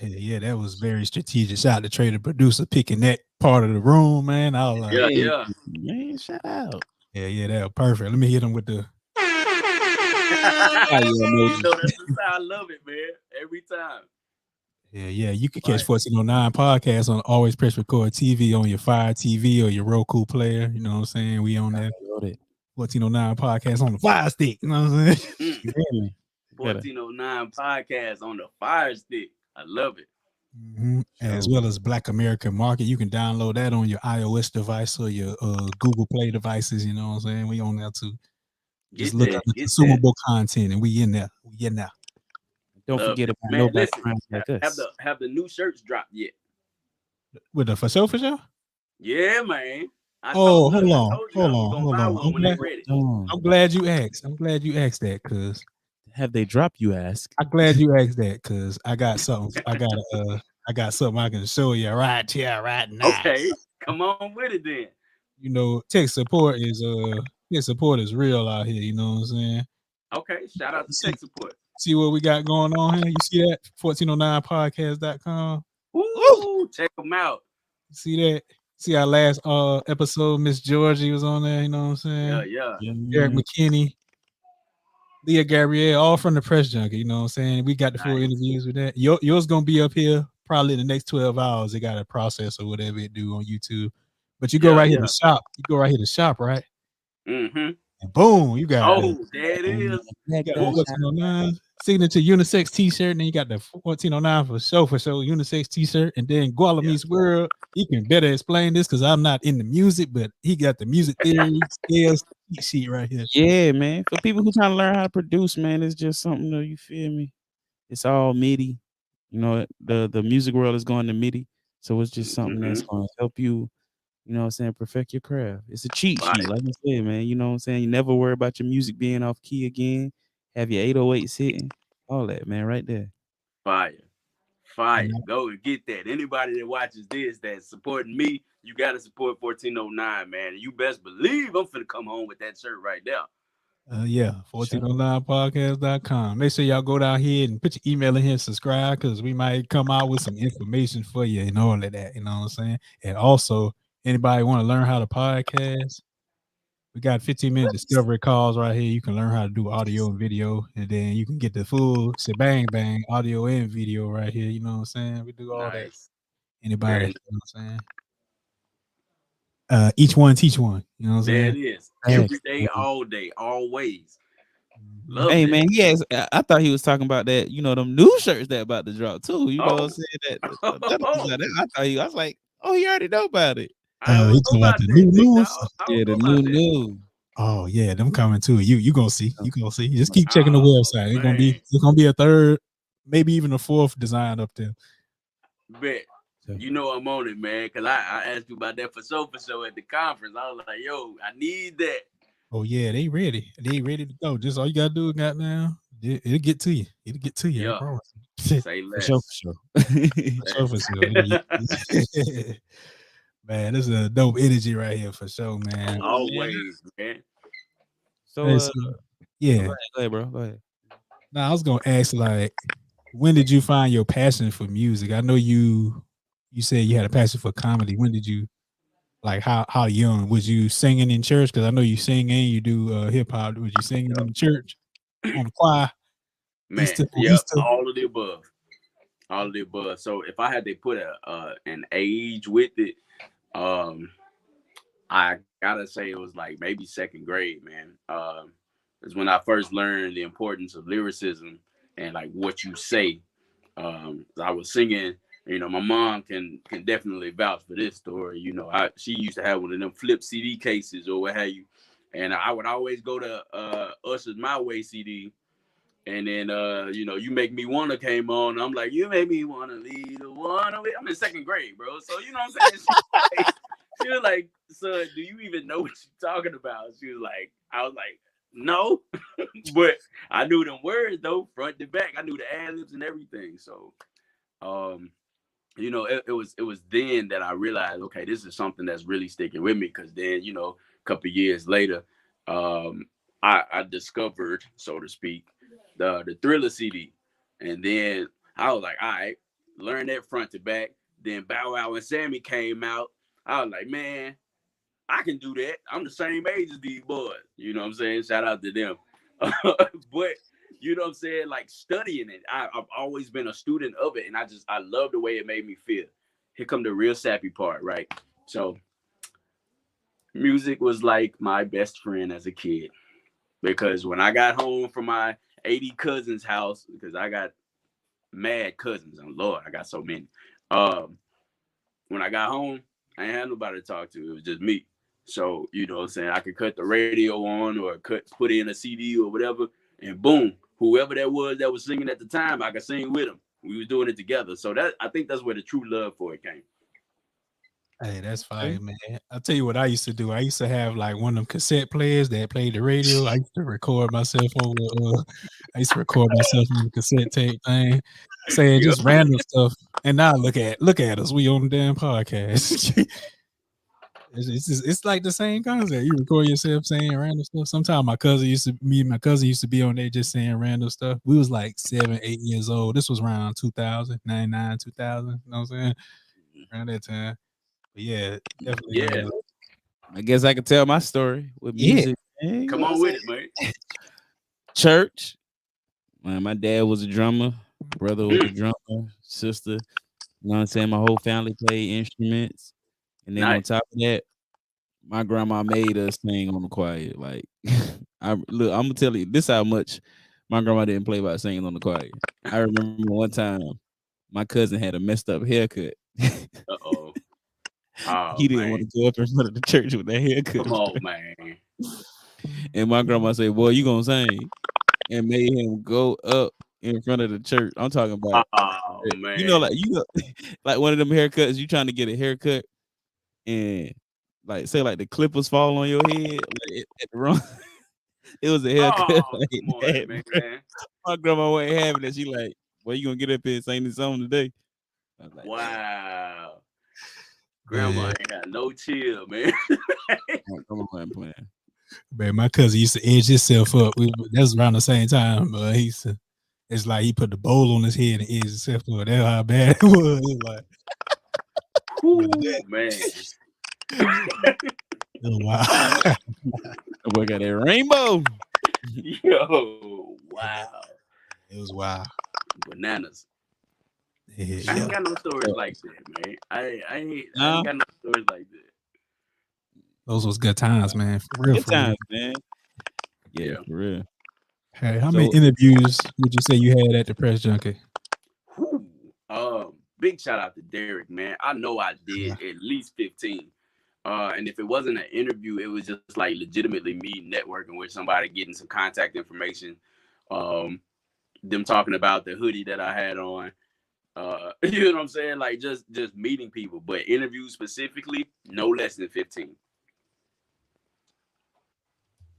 Speaker 1: Yeah, that was very strategic. Shout out to Trader Producer picking that part of the room, man. I was like,
Speaker 3: yeah.
Speaker 2: Man, shout out.
Speaker 1: Yeah, that was perfect. Let me hit him with the.
Speaker 3: You know, that's the how I love it, man. Every time.
Speaker 1: Yeah. You can catch 1409 podcast on Always Press Record TV on your Fire TV or your Roku player. You know what I'm saying? We on that 1409 podcast on the Fire Stick. You know what I'm saying?
Speaker 3: 1409 podcast on the Fire Stick. I love it.
Speaker 1: As well as Black American Market. You can download that on your iOS device or your Google Play devices. You know what I'm saying? We on there too. Just look up the consumable content, and we in there. We in there.
Speaker 2: Don't forget about
Speaker 3: man. Listen,
Speaker 2: like us.
Speaker 3: Have the new shirts dropped yet?
Speaker 1: With the for sure?
Speaker 3: Yeah, man.
Speaker 1: Hold on.
Speaker 3: I'm
Speaker 1: glad you asked. That, cause
Speaker 2: have they dropped? You ask.
Speaker 1: I'm glad you asked that, cause I got something. I got something I can show you right here, right now.
Speaker 3: Okay, come on with it then.
Speaker 1: You know, tech support is real out here. You know what I'm saying?
Speaker 3: Okay, shout out to tech support.
Speaker 1: See what we got going on here? You see that? 1409podcast.com.
Speaker 3: Ooh, check them out.
Speaker 1: See that? See our last episode, Miss Georgie was on there, you know what I'm saying?
Speaker 3: Yeah.
Speaker 1: Eric McKinney, Leah Gabrielle, all from the Press Junkie, you know what I'm saying? We got the full interviews with that. Yours gonna be up here probably in the next 12 hours. They got a process or whatever it do on YouTube. But you go right here to shop. You go right here to shop, right?
Speaker 3: Mm-hmm.
Speaker 1: And boom, you got
Speaker 3: there it is.
Speaker 1: You got 1409 signature unisex t-shirt, and then you got the 1409 for show unisex t-shirt, and then Gualame's World. He can better explain this because I'm not in the music, but he got the music theory scales cheat sheet right here.
Speaker 2: Yeah, man. For people who trying to learn how to produce, man, it's just something that you feel me. It's all MIDI. You know, the music world is going to MIDI, so it's just something that's going to help you. You know what I'm saying? Perfect your craft. It's a cheat sheet, like I said, man. You know what I'm saying? You never worry about your music being off key again. Have your 808 sitting. All that, man, right there.
Speaker 3: Fire. Go and get that. Anybody that watches this that's supporting me, you got to support 1409, man. And you best believe I'm finna come home with that shirt right there.
Speaker 1: 1409podcast.com. Make sure y'all go down here and put your email in here and subscribe, because we might come out with some information for you and all of that. You know what I'm saying? And also, anybody want to learn how to podcast? We got 15-minute discovery calls right here. You can learn how to do audio and video, and then you can get the full shebang bang audio and video right here. You know what I'm saying? We do all that. Anybody, you know what I'm saying? Each one teach one. You know what I'm saying?
Speaker 3: There it is. Every day, all day, always.
Speaker 2: Hey man, yes, I thought he was talking about that. You know, them new shirts that about to drop too. You know what I'm saying? I was like, oh, he already know about it.
Speaker 1: He talking about the new news.
Speaker 2: Yeah, the new.
Speaker 1: Oh yeah, them coming too. You gonna see. You gonna see. Just keep checking the website. It's gonna be a third, maybe even a fourth design up there.
Speaker 3: Bet. You know I'm on it, man. Cause I asked you about that for sure at the conference. I was like, yo, I need that.
Speaker 1: Oh yeah, they ready. They ready to go. Just all you gotta do is goddamn. It'll get to you. It'll get to you.
Speaker 3: Yeah. Say less.
Speaker 2: For sure.
Speaker 1: Man, this is a dope energy right here for sure, man.
Speaker 3: Always, man.
Speaker 2: So,
Speaker 1: yeah.
Speaker 2: Go ahead, bro. Go ahead.
Speaker 1: Now I was gonna ask, like, when did you find your passion for music? I know you said you had a passion for comedy. When did you, like, how young? Was you singing in church? Because I know you sing and you do hip hop. Was you singing in church on the choir?
Speaker 3: Man, all of the above. All of the above. So if I had to put an age with it, I gotta say it was like maybe second grade, man. It's when I first learned the importance of lyricism and like what you say. I was singing, you know, my mom can definitely vouch for this story. You know, she used to have one of them flip CD cases or what have you. And I would always go to Usher's My Way CD. And then, you know, You Make Me Wanna came on. I'm like, you make me wanna lead the one away. I'm in second grade, bro. So, you know what I'm saying? She was like, son, do you even know what you're talking about? She was like, I was like, no. But I knew them words, though, front to back. I knew the ad-libs and everything. So, you know, it was then that I realized, okay, this is something that's really sticking with me. Because then, you know, a couple of years later, I discovered, so to speak, the Thriller CD. And then I was like, all right, learn that front to back. Then Bow Wow and Sammy came out. I was like, man, I can do that. I'm the same age as these boys. You know what I'm saying? Shout out to them. But you know what I'm saying? Like studying it, I've always been a student of it. And I love the way it made me feel. Here come the real sappy part, right? So music was like my best friend as a kid. Because when I got home from my 80 cousin's house, because I got mad cousins. And Lord, I got so many. When I got home, I ain't had nobody to talk to. It was just me. So, you know what I'm saying? I could cut the radio on or put in a CD or whatever, and boom, whoever that was singing at the time, I could sing with them. We was doing it together. So I think that's where the true love for it came.
Speaker 1: Hey, that's fine, man. I'll tell you what I used to do. I used to have like one of them cassette players that played the radio. I used to record myself on the cassette tape thing, saying just random stuff. And now look at us. We on the damn podcast. It's like the same concept. You record yourself saying random stuff. Sometimes my cousin used to be on there just saying random stuff. We was like 7, 8 years old. This was around 2000, 99, 2000. You know what I'm saying? Around that time. But yeah, definitely.
Speaker 3: Yeah.
Speaker 2: I guess I could tell my story with music.
Speaker 3: Yeah. Come on with it, man.
Speaker 2: Church. Man, my dad was a drummer. Brother was a drummer. Sister. You know what I'm saying? My whole family played instruments. And then on top of that, my grandma made us sing on the choir. Like, I'm gonna tell you this how much my grandma didn't play about singing on the choir. I remember one time my cousin had a messed up haircut.
Speaker 3: Uh-oh.
Speaker 2: He didn't want to go up in front of the church with that haircut.
Speaker 3: Come on, man.
Speaker 2: And my grandma said, "Boy, you gonna sing," and made him go up in front of the church. I'm talking about,
Speaker 3: man.
Speaker 2: You know, like one of them haircuts. You trying to get a haircut. And like say like the clippers fall on your head like at the wrong. It was a haircut. Man. My grandma wasn't having it. She like, "Well, you gonna get up here and sing this song today?" I was like,
Speaker 3: wow. Grandma ain't got no chill, man.
Speaker 2: Come on, playing.
Speaker 1: Man, my cousin used to edge himself up. That's around the same time, but it's like he put the bowl on his head and edged himself up. That's how bad it was. It was like,
Speaker 3: ooh, man.
Speaker 1: Oh, wow.
Speaker 2: The boy got that rainbow.
Speaker 3: Yo, wow.
Speaker 1: It was wild.
Speaker 3: Bananas.
Speaker 1: Yeah.
Speaker 3: I ain't got no stories like that, man. I ain't got no stories like that.
Speaker 1: Those was good times, man. For real.
Speaker 2: Good times, man. Yeah, for real.
Speaker 1: Hey, how many interviews would you say you had at the Press Junkie?
Speaker 3: Big shout out to Derek, man. I know I did at least 15. And if it wasn't an interview, it was just like legitimately me networking with somebody, getting some contact information. Them talking about the hoodie that I had on. You know what I'm saying? Like just meeting people, but interviews specifically, no less than 15.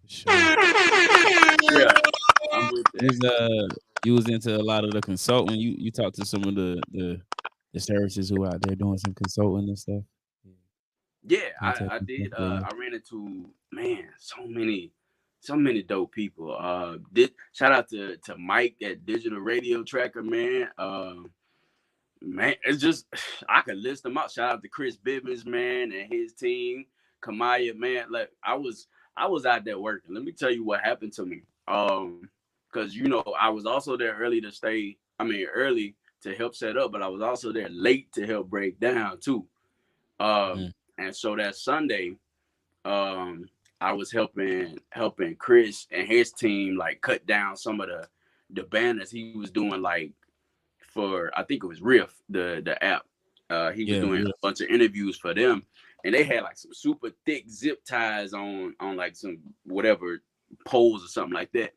Speaker 2: Sure.
Speaker 3: Yeah, I'm with that.
Speaker 2: You was into a lot of the consulting. You talked to some of the services who out there doing some consulting and stuff.
Speaker 3: Yeah, I did. I ran into so many dope people. Shout out to Mike at Digital Radio Tracker, man. Man, it's just I could list them out. Shout out to Chris Bibbins, man, and his team. Kamaya, man. Like I was out there working. Let me tell you what happened to me. Because I was also there early to help set up, but I was also there late to help break down too. And so that Sunday, I was helping Chris and his team like cut down some of the banners he was doing, like for I think it was Riff, the app. He was doing a bunch of interviews for them, and they had like some super thick zip ties on like some whatever poles or something like that.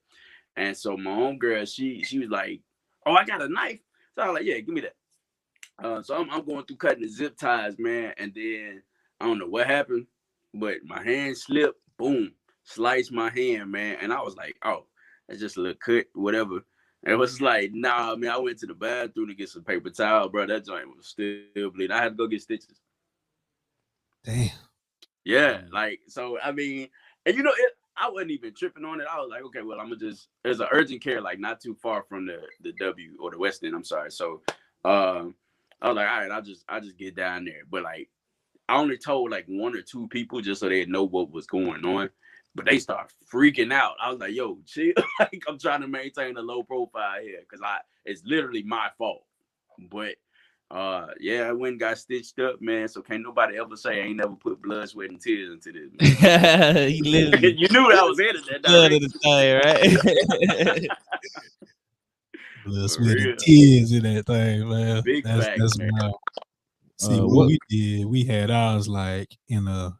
Speaker 3: And so my homegirl, she was like, "Oh, I got a knife." So I was like, "Yeah, give me that." So I'm going through cutting the zip ties, man, and then I don't know what happened, but my hand slipped, boom, sliced my hand, man. And I was like, "Oh, that's just a little cut, whatever." And it was like, nah, man, I went to the bathroom to get some paper towel, bro. That joint was still bleeding. I had to go get stitches.
Speaker 1: Damn.
Speaker 3: Yeah, like, so, I mean, and I wasn't even tripping on it. I was like, okay, well, there's an urgent care, like, not too far from the W or the West End, I'm sorry. So, I was like, all right, I'll just get down there. But, like, I only told, like, 1 or 2 people just so they'd know what was going on. But they start freaking out. I was like, yo, chill. Like, I'm trying to maintain a low profile here because it's literally my fault. But, I went and got stitched up, man. So can't nobody ever say I ain't never put blood, sweat, and tears into this, man.
Speaker 2: He literally
Speaker 3: you knew that I was headed that direction.
Speaker 2: right?
Speaker 1: Blood,
Speaker 3: For
Speaker 1: sweat, and
Speaker 3: real.
Speaker 1: tears in that thing, man.
Speaker 3: Big facts,
Speaker 1: That's
Speaker 3: man.
Speaker 1: wild. See what
Speaker 2: what
Speaker 1: we did. We had ours like in a,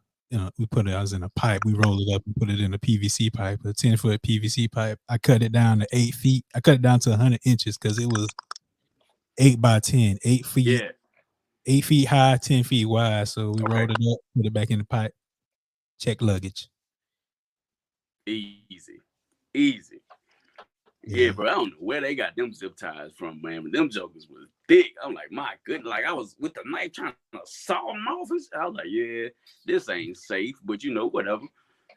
Speaker 1: we put it. I was in a pipe. We rolled it up and put it in a PVC pipe, a 10-foot PVC pipe. I cut it down to 8 feet. I cut it down to 100 inches because it was 8 by 10, 8 feet,
Speaker 3: Yeah,
Speaker 1: 8 feet high, 10 feet wide. So we
Speaker 3: okay.
Speaker 1: rolled it up, put it back in the pipe, check luggage.
Speaker 3: Easy. Easy. Yeah,
Speaker 1: Yeah.
Speaker 3: bro. I don't know where they got them zip ties from, man. But them jokers was thick. I'm like, my goodness. Like, I was with the knife trying to saw them off. And I was like, yeah, this ain't safe, but you know, whatever.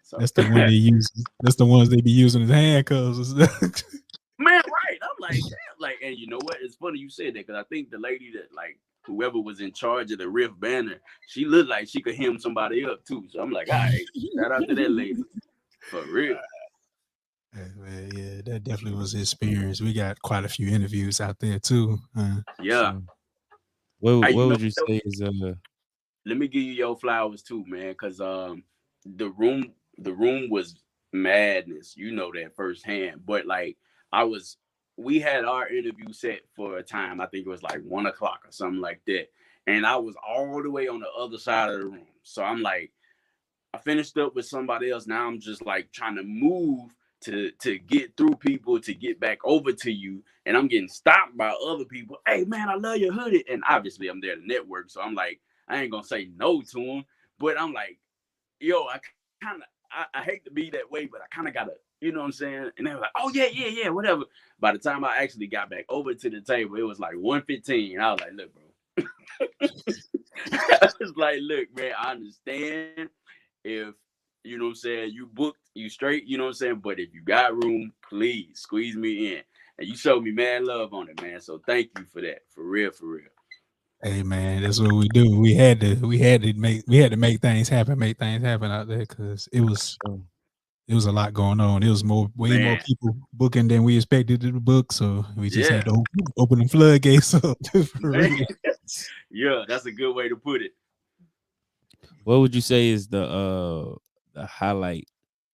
Speaker 3: So,
Speaker 1: That's the one they use. That's the ones they be using as handcuffs.
Speaker 3: man, right. I'm like, damn. Like, and you know what? It's funny you said that because I think the lady that, like, whoever was in charge of the Riff banner, she looked like she could hem somebody up too. So I'm like, all right, shout out to that lady. For real.
Speaker 1: Yeah, that definitely was experience. We got quite a few interviews out there too.
Speaker 3: Yeah.
Speaker 2: So, what
Speaker 3: Hey, you know
Speaker 2: would you
Speaker 3: what?
Speaker 2: say is
Speaker 3: Let me give you your flowers too, man, because the room was madness. You know that firsthand. But like we had our interview set for a time. I think it was like 1 o'clock or something like that. And I was all the way on the other side of the room. So I'm like, I finished up with somebody else. Now I'm just like trying to move to get through people to get back over to you, and I'm getting stopped by other people. Hey man, I love your hoodie, and obviously I'm there to network, so I'm like, I ain't gonna say no to them, but I'm like, yo, I hate to be that way, but I kind of gotta, you know what I'm saying? And they were like, oh yeah, whatever. By the time I actually got back over to the table, it was like 1:15. I was like, look, bro. I was like, look, man, I understand if you know what I'm saying, you booked, you straight, you know what I'm saying? But if you got room, please squeeze me in. And you showed me mad love on it, man. So thank you for that. For real, for real.
Speaker 1: Hey man, that's what we do. We had to make things happen out there because it was a lot going on. It was way more
Speaker 3: Man.
Speaker 1: people booking than we expected to book, so we just
Speaker 3: Yeah.
Speaker 1: had to open the floodgates up. For
Speaker 3: Man.
Speaker 1: real.
Speaker 3: Yeah, that's a good way to put it.
Speaker 2: what would you say is the highlight,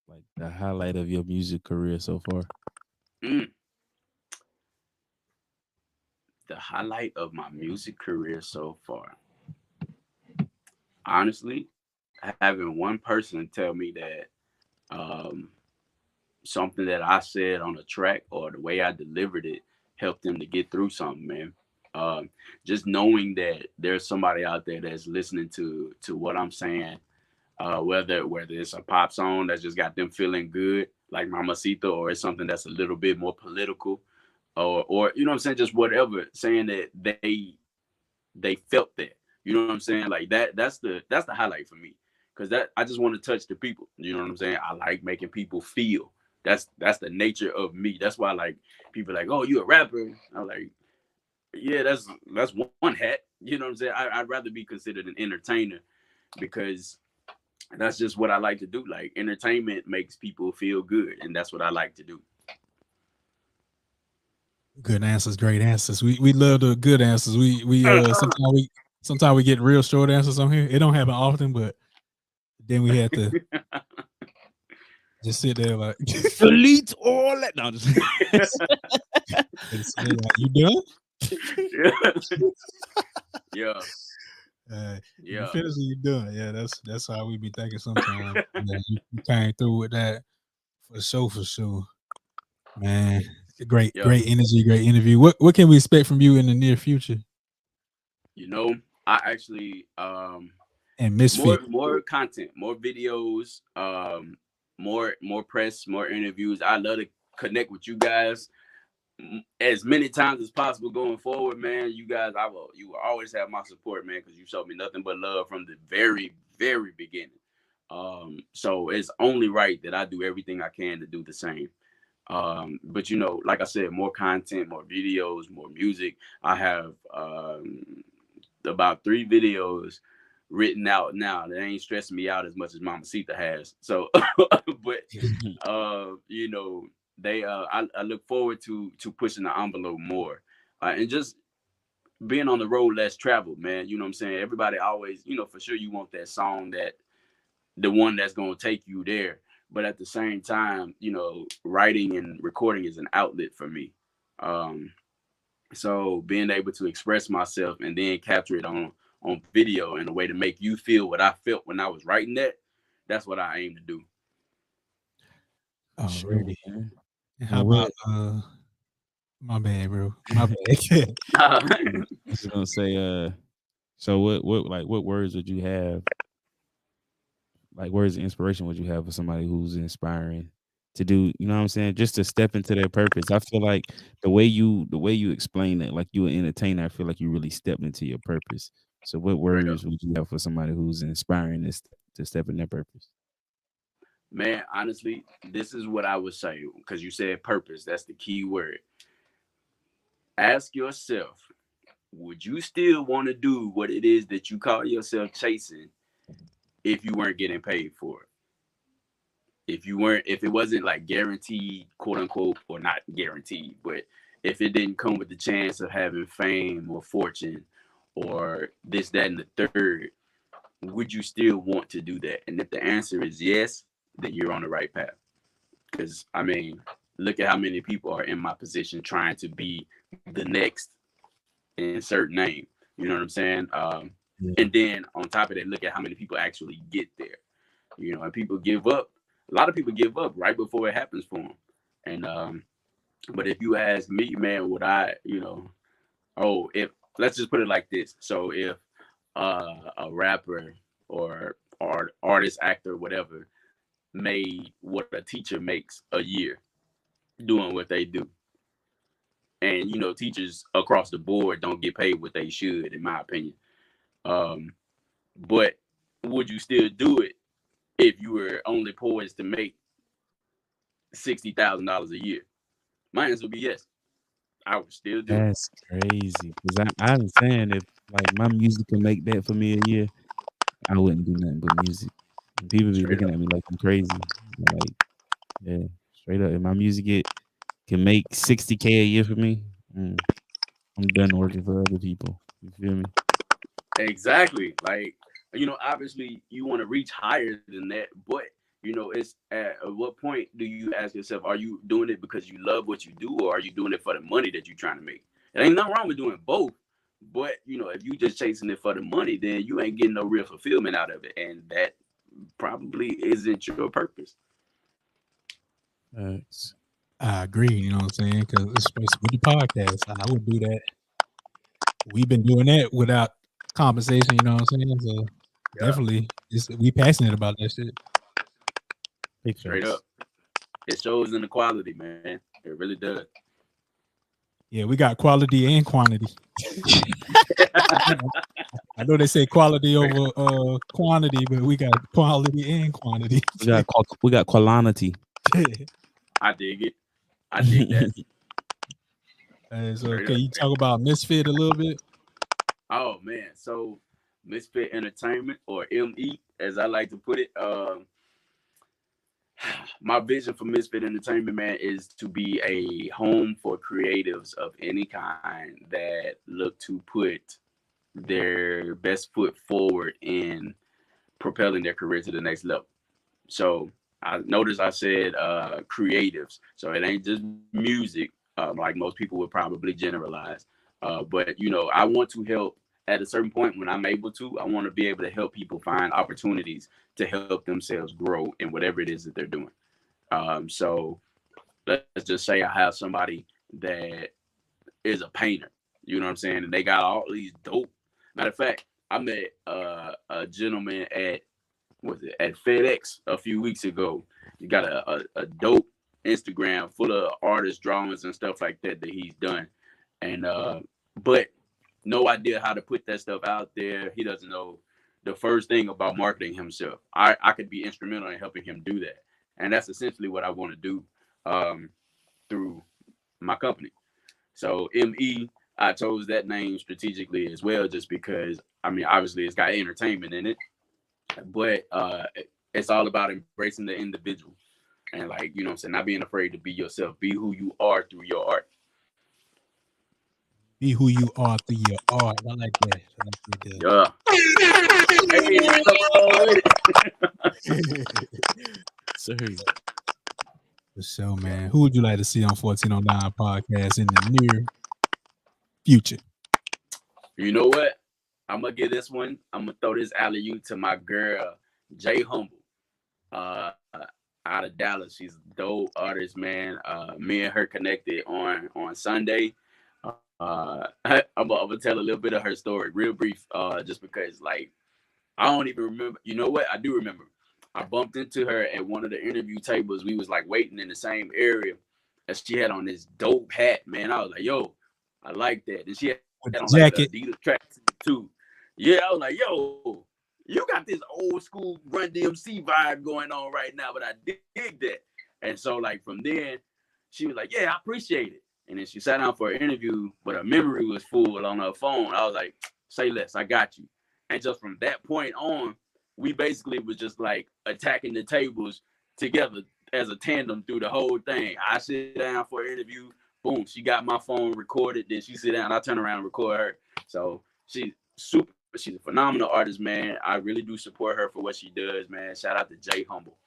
Speaker 2: like the highlight of your music career so far?
Speaker 3: The highlight of my music career so far. Honestly, having one person tell me that something that I said on a track or the way I delivered it helped them to get through something, man. Just knowing that there's somebody out there that's listening to what I'm saying, whether it's a pop song that's just got them feeling good, like Mamacita, or it's something that's a little bit more political, or you know what I'm saying, just whatever, saying that they felt that. You know what I'm saying? Like that's the highlight for me. Cause that I just want to touch the people. You know what I'm saying? I like making people feel. That's the nature of me. That's why like people are like, oh, you a rapper? I'm like, yeah, that's one hat. You know what I'm saying? I'd rather be considered an entertainer because that's just what I like to do. Like entertainment makes people feel good, and that's what I like to do.
Speaker 1: Good answers, great answers. We love the good answers. We sometimes we get real short answers on here. It don't happen often, but then we had to just sit there like
Speaker 2: Delete all that. No, just
Speaker 1: like, you done?
Speaker 3: Yeah.
Speaker 1: You
Speaker 3: Yeah.
Speaker 1: finish and you done. Yeah, that's how we be thinking sometimes. Yeah, you came through with that for sure. Man, great energy, great interview. What can we expect from you in the near future?
Speaker 3: You know, I actually
Speaker 1: And Misfit.
Speaker 3: more content, more videos, more press, more interviews. I love to connect with you guys as many times as possible going forward, man. You guys, you will always have my support, man, because you showed me nothing but love from the very, very beginning. So it's only right that I do everything I can to do the same. But you know, like I said, more content, more videos, more music. I have about 3 videos written out now that ain't stressing me out as much as Mamacita has. So, but you know, I look forward to pushing the envelope more, and just being on the road less traveled, man. You know what I'm saying? Everybody always, you know, for sure you want that song, that the one that's gonna take you there. But at the same time, you know, writing and recording is an outlet for me. So being able to express myself and then capture it on video in a way to make you feel what I felt when I was writing that, that's what I aim to do.
Speaker 1: Already.
Speaker 2: Man.
Speaker 1: And how
Speaker 2: Well,
Speaker 1: about my bad, bro. My bad.
Speaker 2: I was gonna say, so what words would you have? Like words of inspiration would you have for somebody who's inspiring to do, you know what I'm saying? Just to step into their purpose. I feel like the way you explain it, like you an entertainer, I feel like you really stepped into your purpose. So what
Speaker 3: Straight up.
Speaker 2: words would you have for somebody who's inspiring this to step in their purpose?
Speaker 3: Man, honestly, this is what I would say, because you said purpose. That's the key word. Ask yourself, would you still want to do what it is that you call yourself chasing if you weren't getting paid for it? If it wasn't like guaranteed, quote unquote, or not guaranteed, but if it didn't come with the chance of having fame or fortune or this, that, and the third, would you still want to do that? And if the answer is yes, then you're on the right path. Because, I mean, look at how many people are in my position trying to be the next insert name. You know what I'm saying? And then on top of that, look at how many people actually get there. You know, and people give up. A lot of people give up right before it happens for them. And but if you ask me, man, would I, if let's just put it like this. So if a rapper or artist, actor, whatever, made what a teacher makes a year doing what they do, and teachers across the board don't get paid what they should, in my opinion. But would you still do it if you were only poised to make $60,000 a year? My answer would be yes. I would still do it.
Speaker 2: That's crazy. Because I understand if like my music can make that for me a year, I wouldn't do nothing but music. And people be
Speaker 3: Straight
Speaker 2: looking
Speaker 3: up.
Speaker 2: at me like I'm crazy. Like, yeah, straight up. If my music can make 60K a year for me, I'm done working for other people. You feel me?
Speaker 3: Exactly. Like, obviously you want to reach higher than that, but it's at what point do you ask yourself, are you doing it because you love what you do, or are you doing it for the money that you're trying to make? It ain't nothing wrong with doing both, but if you just chasing it for the money, then you ain't getting no real fulfillment out of it, and that probably isn't your purpose.
Speaker 1: I agree, you know what I'm saying? Because especially with the podcast, I would do that. We've been doing that without compensation, you know what I'm saying? So definitely, we passionate about that shit.
Speaker 3: Straight up. It shows in the quality, man. It really does.
Speaker 1: Yeah, we got quality and quantity. I know they say quality over quantity, but we got quality and quantity.
Speaker 2: We got quality.
Speaker 3: I dig it. I dig that.
Speaker 1: So can you talk about Misfit a little bit?
Speaker 3: Oh man, so Misfit Entertainment, or ME, as I like to put it. My vision for Misfit Entertainment, man, is to be a home for creatives of any kind that look to put their best foot forward in propelling their career to the next level. So I noticed I said creatives. So it ain't just music, like most people would probably generalize. But I want to help at a certain point when I'm able to. I want to be able to help people find opportunities to help themselves grow in whatever it is that they're doing. So let's just say I have somebody that is a painter, you know what I'm saying? And they got all these dope. Matter of fact, I met a gentleman at FedEx a few weeks ago. He got a dope Instagram full of artist drawings and stuff like that he's done. And but no idea how to put that stuff out there. He doesn't know the first thing about marketing himself. I could be instrumental in helping him do that. And that's essentially what I want to do through my company. So ME, I chose that name strategically as well, just because, obviously it's got entertainment in it, but it's all about embracing the individual and not being afraid to be yourself, be who you are through your art.
Speaker 1: Be who you are through your art. I like that.
Speaker 2: Sorry.
Speaker 1: So, man, who would you like to see on 1409 podcast in the near Future.
Speaker 3: You know what? I'm gonna give this one. I'm gonna throw this alley oop to my girl Jay Humble, uh, out of Dallas. She's a dope artist, man. Me and her connected on Sunday. I'm gonna tell a little bit of her story, real brief, just because like I don't even remember. You know what? I do remember. I bumped into her at one of the interview tables. We was like waiting in the same area, and she had on this dope hat, man. I was like, yo, I like that. And she had
Speaker 1: With
Speaker 3: on
Speaker 1: the
Speaker 3: like the
Speaker 1: jacket.
Speaker 3: Adidas tracksuit too. Yeah, I was like, yo, you got this old school Run DMC vibe going on right now, but I dig that. And so like from then, she was like, yeah, I appreciate it. And then she sat down for an interview, but her memory was full on her phone. I was like, say less, I got you. And just from that point on, we basically was just like attacking the tables together as a tandem through the whole thing. I sit down for an interview, boom, she got my phone recorded. Then she sit down, I turn around and record her. So she's super. She's a phenomenal artist, man. I really do support her for what she does, man. Shout out to Jay Humble.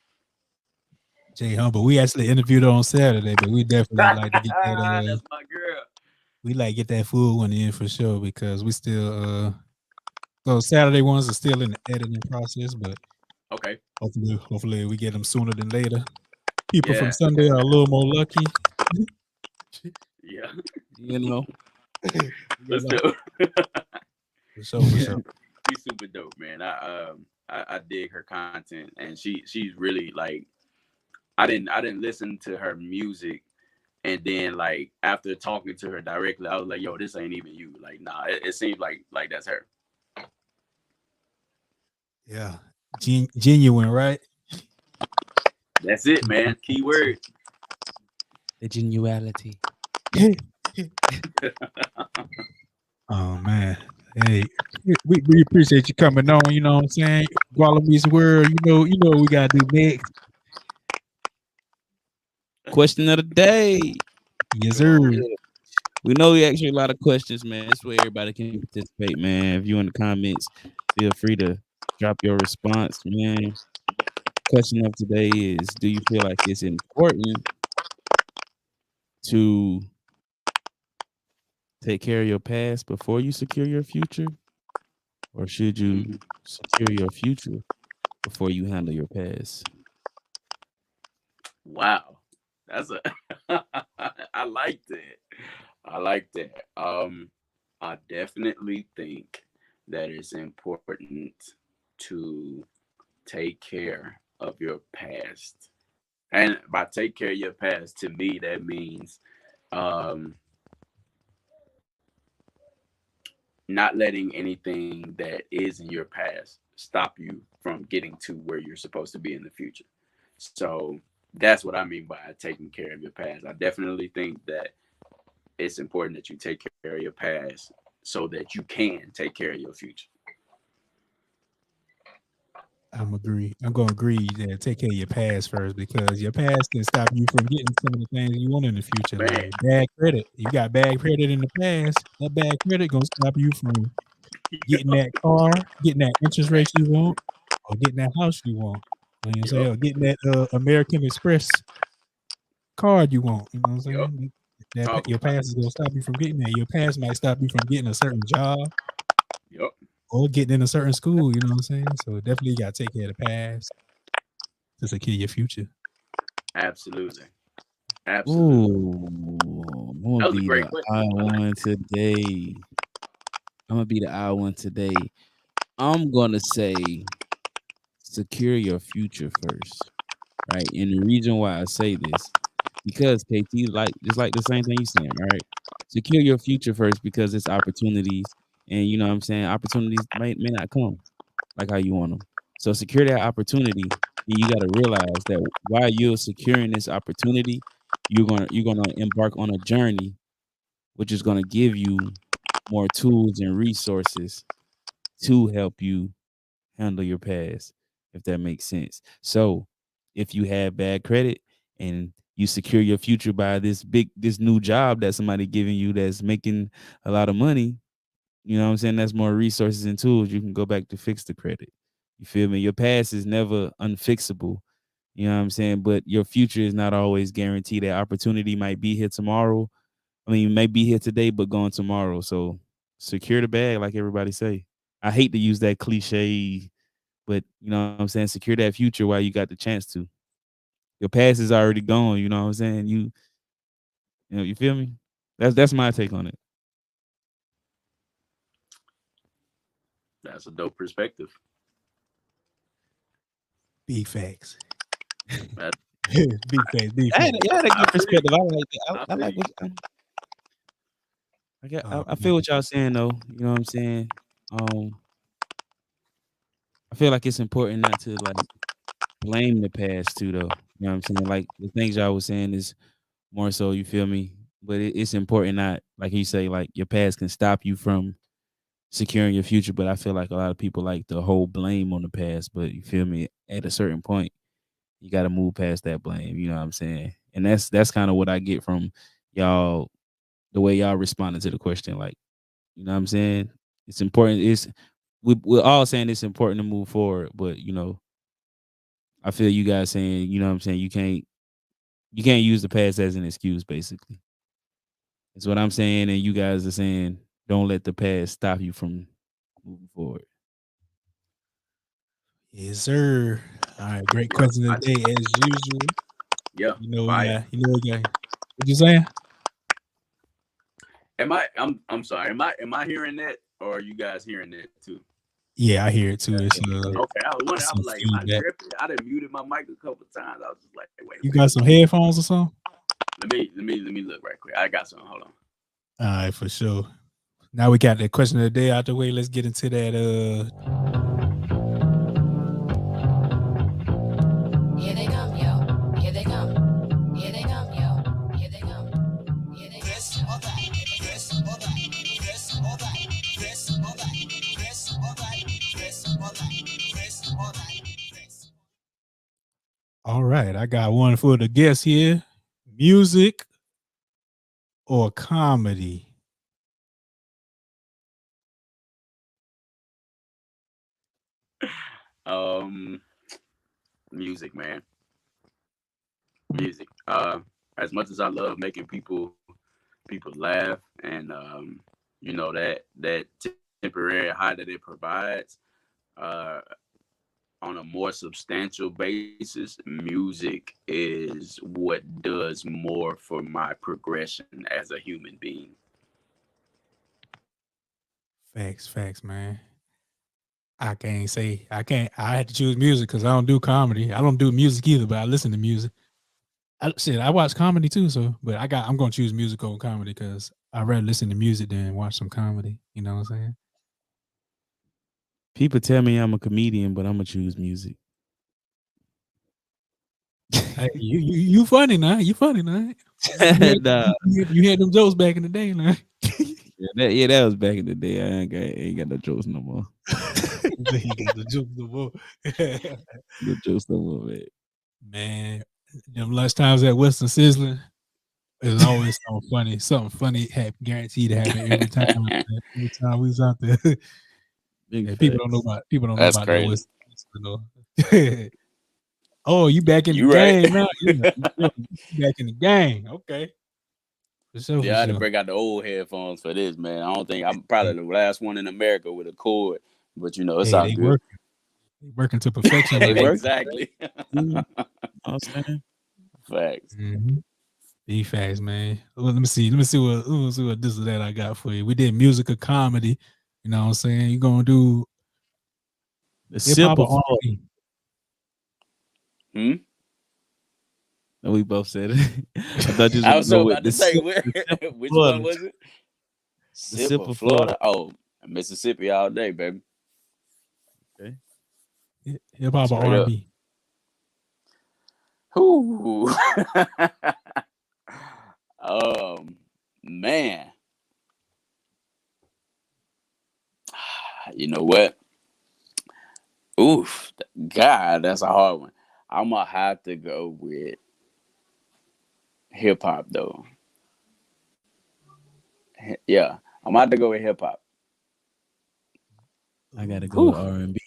Speaker 1: Jay Humble. We actually interviewed her on Saturday, but we definitely like to get that.
Speaker 3: That's my girl.
Speaker 1: We like get that full one in for sure because we still those Saturday ones are still in the editing process, but
Speaker 3: okay.
Speaker 1: Hopefully we get them sooner than later. People
Speaker 3: Yeah.
Speaker 1: from Sunday are a little more lucky.
Speaker 3: Yeah.
Speaker 2: You know.
Speaker 3: Let's do.
Speaker 1: For sure.
Speaker 3: She's super dope, man. I dig her content, and she's really like I didn't listen to her music, and then like after talking to her directly, I was like, yo, this ain't even you. Like, nah, it seems like that's her.
Speaker 1: Yeah, genuine, right?
Speaker 3: That's it, man. Keyword.
Speaker 2: The genuality.
Speaker 1: Oh man, hey, we appreciate you coming on. You know what I'm saying? Guadalupe's World. You know what we gotta do next.
Speaker 2: Question of the day.
Speaker 1: Yes, sir.
Speaker 2: We know we ask you a lot of questions, man. This way everybody can participate, man. If you in the comments, feel free to drop your response, man. Question of today is: do you feel like it's important to take care of your past before you secure your future, or should you secure your future before you handle your past?
Speaker 3: Wow, that's a. I like that. I like that. I definitely think that it's important to take care of your past, and by take care of your past, to me that means not letting anything that is in your past stop you from getting to where you're supposed to be in the future. So that's what I mean by taking care of your past. I definitely think that it's important that you take care of your past so that you can take care of your future.
Speaker 1: I'm gonna agree that take care of your past first because your past can stop you from getting some of the things you want in the future.
Speaker 3: Man.
Speaker 1: Like bad credit. You got bad credit in the past. That bad credit gonna stop you from getting that car, getting that interest rate you want, or getting that house you want. You know what I'm saying? Or getting that American Express card you want. You know what I'm saying? Your past is gonna stop you from getting that. Your past might stop you from getting a certain job.
Speaker 3: Yep.
Speaker 1: Or getting in a certain school, you know what I'm saying? So definitely you gotta take care of the past to secure your future.
Speaker 3: Absolutely.
Speaker 2: Ooh, I'm gonna be the odd one today. I'm gonna say secure your future first, right? And the reason why I say this, because KT, just like the same thing you're saying, right? Secure your future first because it's opportunities, and you know what I'm saying, opportunities may not come like how you want them. So secure that opportunity, and you got to realize that while you're securing this opportunity, you're gonna embark on a journey, which is gonna give you more tools and resources to help you handle your past, if that makes sense. So if you have bad credit and you secure your future by this new job that somebody giving you that's making a lot of money, you know what I'm saying? That's more resources and tools you can go back to fix the credit. You feel me? Your past is never unfixable. You know what I'm saying? But your future is not always guaranteed. That opportunity might be here tomorrow, I mean, you may be here today, but gone tomorrow. So secure the bag, like everybody say. I hate to use that cliche, but you know what I'm saying? Secure that future while you got the chance to. Your past is already gone, you know what I'm saying? You know, you feel me? That's my take on it.
Speaker 3: That's a dope perspective.
Speaker 1: Big facts.
Speaker 3: That,
Speaker 1: Big facts. Big
Speaker 2: I
Speaker 1: facts.
Speaker 2: had a
Speaker 3: I
Speaker 2: good
Speaker 3: feel
Speaker 2: perspective.
Speaker 3: you.
Speaker 2: I like that.
Speaker 3: I
Speaker 2: I
Speaker 3: feel
Speaker 2: like
Speaker 3: you.
Speaker 2: what
Speaker 1: Oh,
Speaker 2: I feel what y'all saying though. You know what I'm saying? I feel like it's important not to like blame the past too though. You know what I'm saying? Like the things y'all was saying is more so, you feel me? But it's important not like you say, like your past can stop you from securing your future. But I feel like a lot of people like to hold blame on the past. But you feel me? At a certain point, you got to move past that blame. You know what I'm saying? And that's kind of what I get from y'all, the way y'all responded to the question. Like, you know what I'm saying? It's important. We're all saying it's important to move forward, but you know, I feel you guys saying, you know what I'm saying, you can't use the past as an excuse, basically. That's what I'm saying, and you guys are saying don't let the past stop you from moving forward.
Speaker 1: yes, sir. All right, great
Speaker 3: Yeah.
Speaker 1: question of the day as usual.
Speaker 3: Yeah.
Speaker 1: You know,
Speaker 3: Fire.
Speaker 1: we got. What you saying?
Speaker 3: I'm sorry. Am I hearing that, or are you guys hearing that too?
Speaker 1: Yeah, I hear it too. It's
Speaker 3: Okay, I was wondering. I
Speaker 1: some
Speaker 3: was like, am I
Speaker 1: feedback.
Speaker 3: tripping? I done muted my mic a couple times. I was just like, wait a
Speaker 1: You
Speaker 3: minute.
Speaker 1: got some headphones or something?
Speaker 3: Let me look right quick. I got some. Hold on.
Speaker 1: All right, for sure. Now we got the question of the day out the way. Let's get into that.
Speaker 4: Here they come, yo. Here they come. Here they come, yo. Here they come. Here they come. This or that. This or that. This or that. This or that. This or that. This or that. This or that. This.
Speaker 1: All right, I got one for the guests here. Music or comedy?
Speaker 3: Music, man. Music. As much as I love making people laugh, and you know that temporary high that it provides, uh, on a more substantial basis, music is what does more for my progression as a human being.
Speaker 1: Facts, man. I had to choose music because I don't do comedy. I don't do music either, but I listen to music. I watch comedy too. So, but I'm gonna choose music over comedy because I'd rather listen to music than watch some comedy. You know what I'm saying?
Speaker 2: People tell me I'm a comedian, but I'm gonna choose music.
Speaker 1: Hey, you funny now. You funny now.
Speaker 2: Nah.
Speaker 1: You had them jokes back in the day, now.
Speaker 2: that was back in the day. I ain't got no jokes no more.
Speaker 1: He got the jokes no more.
Speaker 2: No jokes no more, man.
Speaker 1: Man, them lunch times at Western Sizzling is always something funny. Something funny guaranteed to happen every time. Man. Every time we was out there. Yeah, people don't know
Speaker 3: That's
Speaker 1: about that
Speaker 3: crazy.
Speaker 1: Western Sizzling though. Oh, you back in
Speaker 3: You
Speaker 1: the
Speaker 3: right.
Speaker 1: game now? Yeah, you back in the game. Okay. For sure,
Speaker 3: Yeah, I had
Speaker 1: for
Speaker 3: to
Speaker 1: sure.
Speaker 3: break out the old headphones for this, man. I don't think I'm probably the last one in America with a cord, but you know, it's
Speaker 1: Hey,
Speaker 3: all
Speaker 1: they
Speaker 3: good.
Speaker 1: working to perfection.
Speaker 2: They
Speaker 1: Right?
Speaker 2: work.
Speaker 3: Exactly.
Speaker 2: I'm saying.
Speaker 3: Facts.
Speaker 1: Mm-hmm. Be facts, man. Well, let me see what this or that I got for you. We did music or comedy. You know what I'm saying? You gonna do
Speaker 2: The
Speaker 1: hip hop
Speaker 2: simple
Speaker 1: or
Speaker 2: floor.
Speaker 1: R&B?
Speaker 3: Hmm?
Speaker 2: And we both said it. I thought you was
Speaker 3: I
Speaker 2: gonna
Speaker 3: was so
Speaker 2: go with
Speaker 3: about to say, which
Speaker 2: Florida.
Speaker 3: one was it?
Speaker 2: The
Speaker 3: Sip
Speaker 2: simple
Speaker 3: of Florida?
Speaker 2: Florida.
Speaker 3: Oh, Mississippi all day, baby.
Speaker 2: Okay.
Speaker 1: Hip hop or
Speaker 3: Straight up.
Speaker 1: R&B?
Speaker 3: Ooh. Man. You know what? Oof. God, that's a hard one. I'm gonna have to go with hip hop though. Yeah, I'm gonna have to go with hip hop.
Speaker 2: I gotta go with R&B.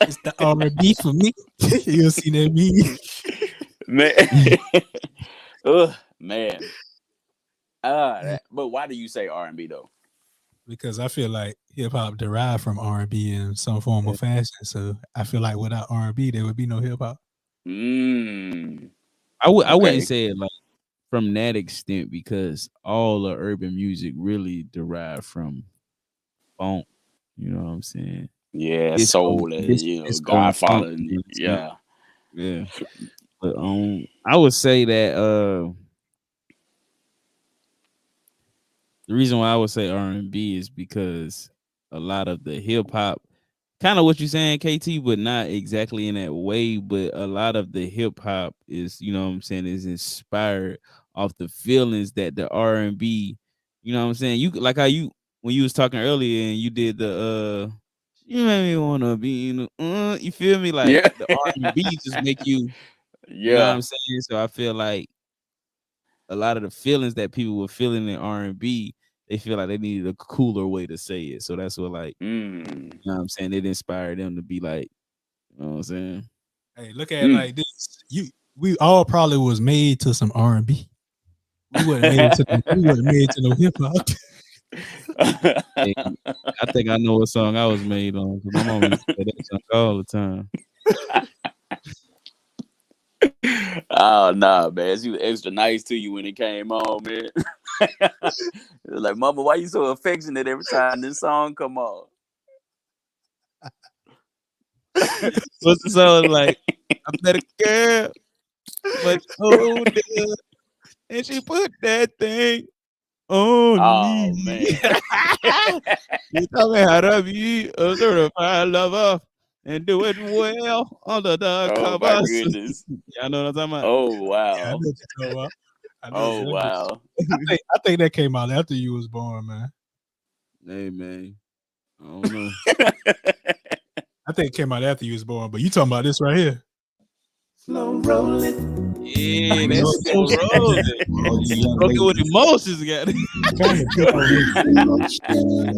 Speaker 1: It's the R&B for me. You'll see that me.
Speaker 3: Man. Ugh, man. But why do you say R&B though?
Speaker 1: Because I feel like hip hop derived from R&B in some form or fashion. So I feel like without R&B, there would be no hip hop.
Speaker 2: I wouldn't say it like from that extent, because all the urban music really derived from funk. You know what I'm saying?
Speaker 3: Yeah, soul and Godfather. Yeah.
Speaker 2: But I would say that the reason why I would say R&B is because a lot of the hip hop, kind of what you're saying, KT, but not exactly in that way. But a lot of the hip hop is, you know what I'm saying, is inspired off the feelings that the R&B, you know what I'm saying. You like how you, when you was talking earlier and you did the you made me wanna be in the, you feel me, like the R&B just make you, you know what I'm saying. So I feel like a lot of the feelings that people were feeling in R&B, they feel like they needed a cooler way to say it. So that's what, like, you know what I'm saying, it inspired them to be like, you know what I'm saying?
Speaker 1: Hey, look at it like this. We all probably was made to some R&B. We wasn't made to no hip hop.
Speaker 2: Hey, I think I know what song I was made on, because my mom used to play that song all the time.
Speaker 3: Oh nah, man. She was extra nice to you when it came on, man. It was like, Mama, why you so affectionate every time this song come on?
Speaker 2: What's the song like? I met a girl much older, and she put that thing on me.
Speaker 3: Man.
Speaker 2: You tell me how to be a certified lover and do it well under the covers.
Speaker 3: My goodness.
Speaker 2: Y'all know what I'm talking about?
Speaker 3: Oh wow.
Speaker 1: Yeah, I know what you're talking about.
Speaker 3: Oh wow.
Speaker 1: I think that came out after you was born, man.
Speaker 2: Hey man, I don't know.
Speaker 1: I think it came out after you was born, but you talking about this right here.
Speaker 4: Slow rolling.
Speaker 2: Yeah, that's slow rolling. Broken with emotions, got it.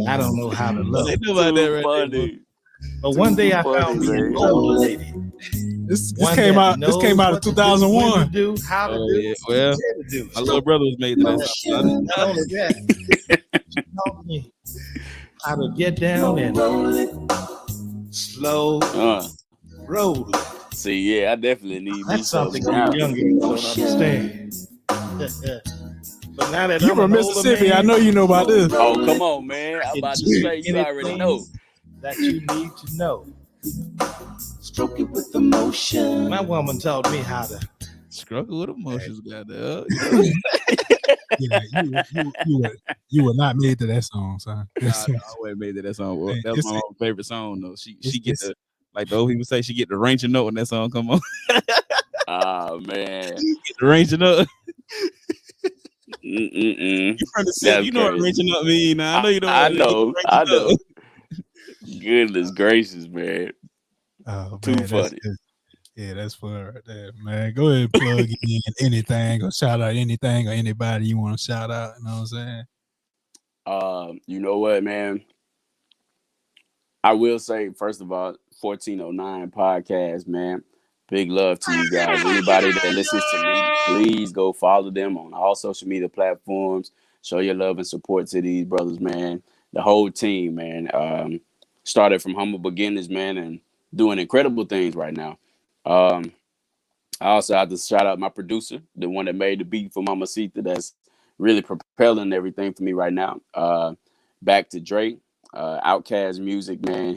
Speaker 5: I don't know how to love.
Speaker 2: They know about that right there,
Speaker 5: but one day I found me an older lady.
Speaker 1: This came out in 2001.
Speaker 5: Do, how to do,
Speaker 2: yeah. Well, my little brother was made to that.
Speaker 5: Not only that, she taught me how to get down and slow roll.
Speaker 3: See, yeah, I definitely need
Speaker 5: that's something you younger don't understand. But now that
Speaker 1: you
Speaker 5: I'm
Speaker 1: from Mississippi,
Speaker 5: man,
Speaker 1: I know you know about this.
Speaker 3: Oh, come on, man. I'm about to say you already know.
Speaker 5: That you need to know.
Speaker 4: Stroke it with emotion.
Speaker 5: My woman taught me how to
Speaker 2: struggle with emotions, goddamn.
Speaker 1: Yeah, you were not made to that song, son.
Speaker 2: Nah, I wasn't made to that song. Well, that's my favorite song though. She get the, like the old people say, she get the range of note when that song come on.
Speaker 3: Oh man,
Speaker 2: get the range of note.
Speaker 3: You
Speaker 2: from the city, you know what range of note mean. Now I know you don't.
Speaker 3: I know. Goodness gracious, man.
Speaker 1: Oh,
Speaker 3: too
Speaker 1: man,
Speaker 3: funny.
Speaker 1: Yeah, that's fun right there, man. Go ahead and plug in anything or shout out anything or anybody you want to shout out. You know what I'm saying?
Speaker 3: You know what, man? I will say, first of all, 1409 podcast, man. Big love to you guys. Anybody that listens to me, please go follow them on all social media platforms. Show your love and support to these brothers, man. The whole team, man. Started from humble beginnings, man, and doing incredible things right now. I also have to shout out my producer, the one that made the beat for Mamacita, that's really propelling everything for me right now. Back to Drake, Outkast Music, man.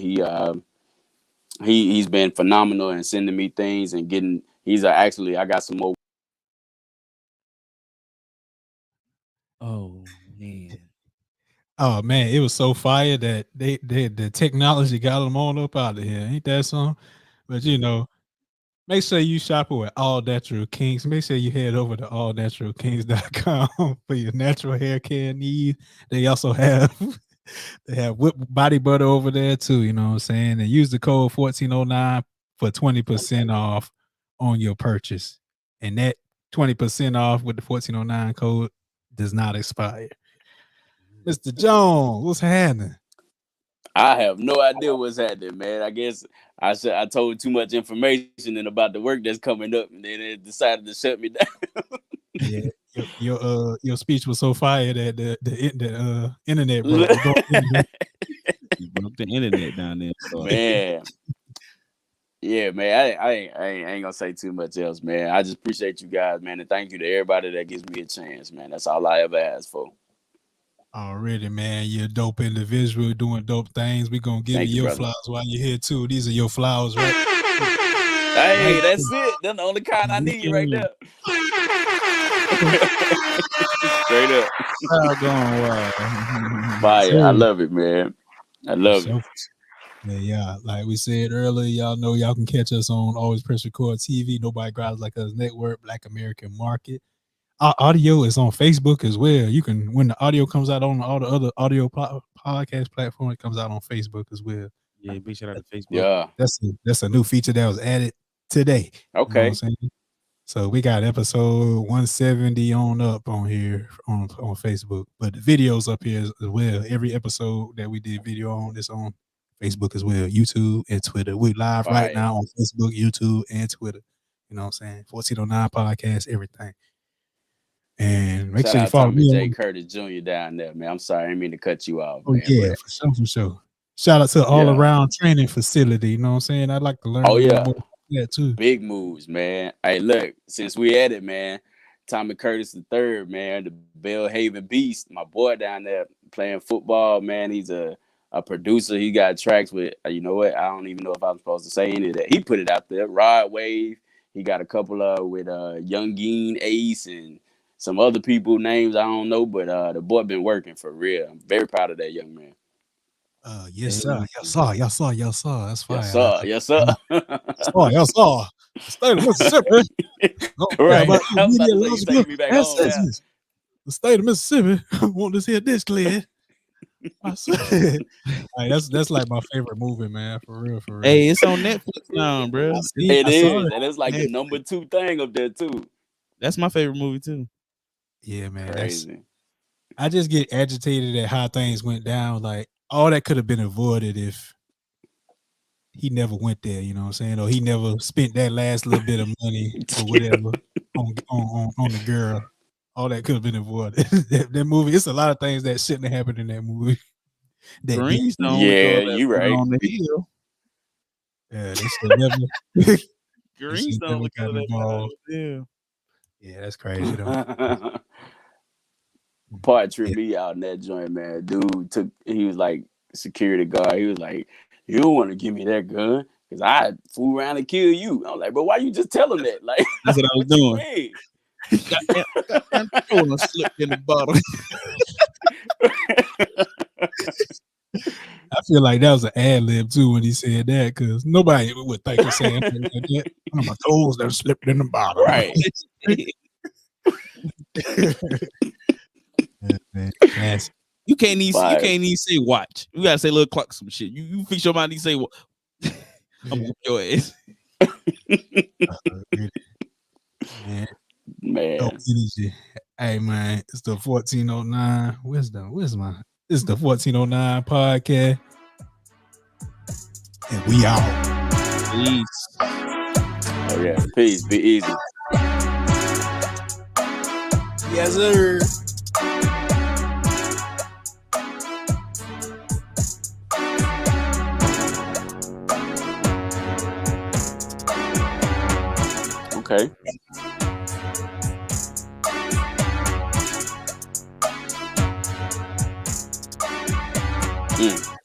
Speaker 3: He's been phenomenal and sending me things and getting. Actually, I got some more.
Speaker 2: Oh man.
Speaker 1: Oh man, it was so fire that the technology got them on up out of here. Ain't that something? But you know, make sure you shop with All Natural Kings. Make sure you head over to allnaturalkings.com for your natural hair care needs. They also have whipped body butter over there too. You know what I'm saying? And use the code 1409 for 20% off on your purchase. And that 20% off with the 1409 code does not expire. Mr. Jones, what's happening?
Speaker 3: I have no idea what's happening, man. I guess I told too much information and about the work that's coming up, and then it decided to shut me down.
Speaker 1: your speech was so fire that the internet broke.
Speaker 2: You broke the internet down there. So.
Speaker 3: Man. Yeah, man. I ain't gonna say too much else, man. I just appreciate you guys, man, and thank you to everybody that gives me a chance, man. That's all I ever asked for.
Speaker 1: Already, man. You're a dope individual doing dope things. We're gonna give you your flowers while you're here too. These are your flowers, right?
Speaker 3: Hey, that's it. That's the only kind I need right there. Straight up. Fire. I love it, man. I love it.
Speaker 1: Yeah, like we said earlier, y'all know y'all can catch us on Always Press Record TV, Nobody Grabs Like Us Network, Black American Market. Our audio is on Facebook as well. You can, when the audio comes out on all the other audio podcast platforms, it comes out on Facebook as well.
Speaker 2: Yeah, big shout out to Facebook.
Speaker 3: Yeah,
Speaker 1: that's a new feature that was added today.
Speaker 3: Okay.
Speaker 1: You know what I'm saying? So we got episode 170 on up on here on Facebook, but the videos up here as well. Every episode that we did video on is on Facebook as well, YouTube and Twitter. We're live right now on Facebook, YouTube, and Twitter. You know what I'm saying? 1409 podcast, everything. And make sure you follow me.
Speaker 3: J. Curtis Jr. down there, man. I'm sorry, I didn't mean to cut you off.
Speaker 1: Oh, man, yeah, for sure. Shout out to all around training facility. You know what I'm saying? I'd like to learn. Yeah, too.
Speaker 3: Big moves, man. Hey, look, since we at it, man, Tommy Curtis III, man, the Bellhaven Beast, my boy down there playing football, man. He's a producer. He got tracks with, you know what? I don't even know if I'm supposed to say any of that. He put it out there. Rod Wave. He got a couple with Young Geen, Ace, and some other people names I don't know, but the boy been working for real. I'm very proud of that young man.
Speaker 1: Yes, sir. Yes, sir. That's fine.
Speaker 3: Yes, sir.
Speaker 1: Yes, sir. State of Mississippi.
Speaker 3: Right.
Speaker 1: The state of Mississippi want this here dish cleared. That's like my favorite movie, man. For real.
Speaker 2: Hey, it's on Netflix now, bro.
Speaker 3: It is, and it's like the number 2 thing up there too.
Speaker 2: That's my favorite movie too.
Speaker 1: Yeah, man.
Speaker 3: Crazy.
Speaker 1: I just get agitated at how things went down. Like all that could have been avoided if he never went there. You know what I'm saying? Or he never spent that last little bit of money or whatever on the girl. All that could have been avoided. that movie, it's a lot of things that shouldn't have happened in that movie.
Speaker 2: Greenstone,
Speaker 3: you right.
Speaker 2: On the hill.
Speaker 1: Yeah, they should never.
Speaker 2: Greenstone look at that.
Speaker 1: Yeah, that's crazy though.
Speaker 3: Part tripped me out in that joint, man. Dude he was like security guard. He was like, "You don't want to give me that gun because I fool around and kill you." I was like, "But why you just tell him that?" Like
Speaker 2: that's what I was doing. I slipped in the bottle.
Speaker 1: I feel like that was an ad lib too when he said that, because nobody would think of saying like that. My toes that slipped in the bottle.
Speaker 3: Right.
Speaker 1: Man.
Speaker 2: You can't even say watch. You gotta say little clock some shit. You fix your mind and say what? I'm whoop your ass.
Speaker 3: Man.
Speaker 1: Hey man, it's the 1409. It's the 1409 podcast. And we out.
Speaker 2: Peace.
Speaker 3: Oh yeah, peace. Be easy.
Speaker 1: Yes, sir.
Speaker 3: Okay. Mm.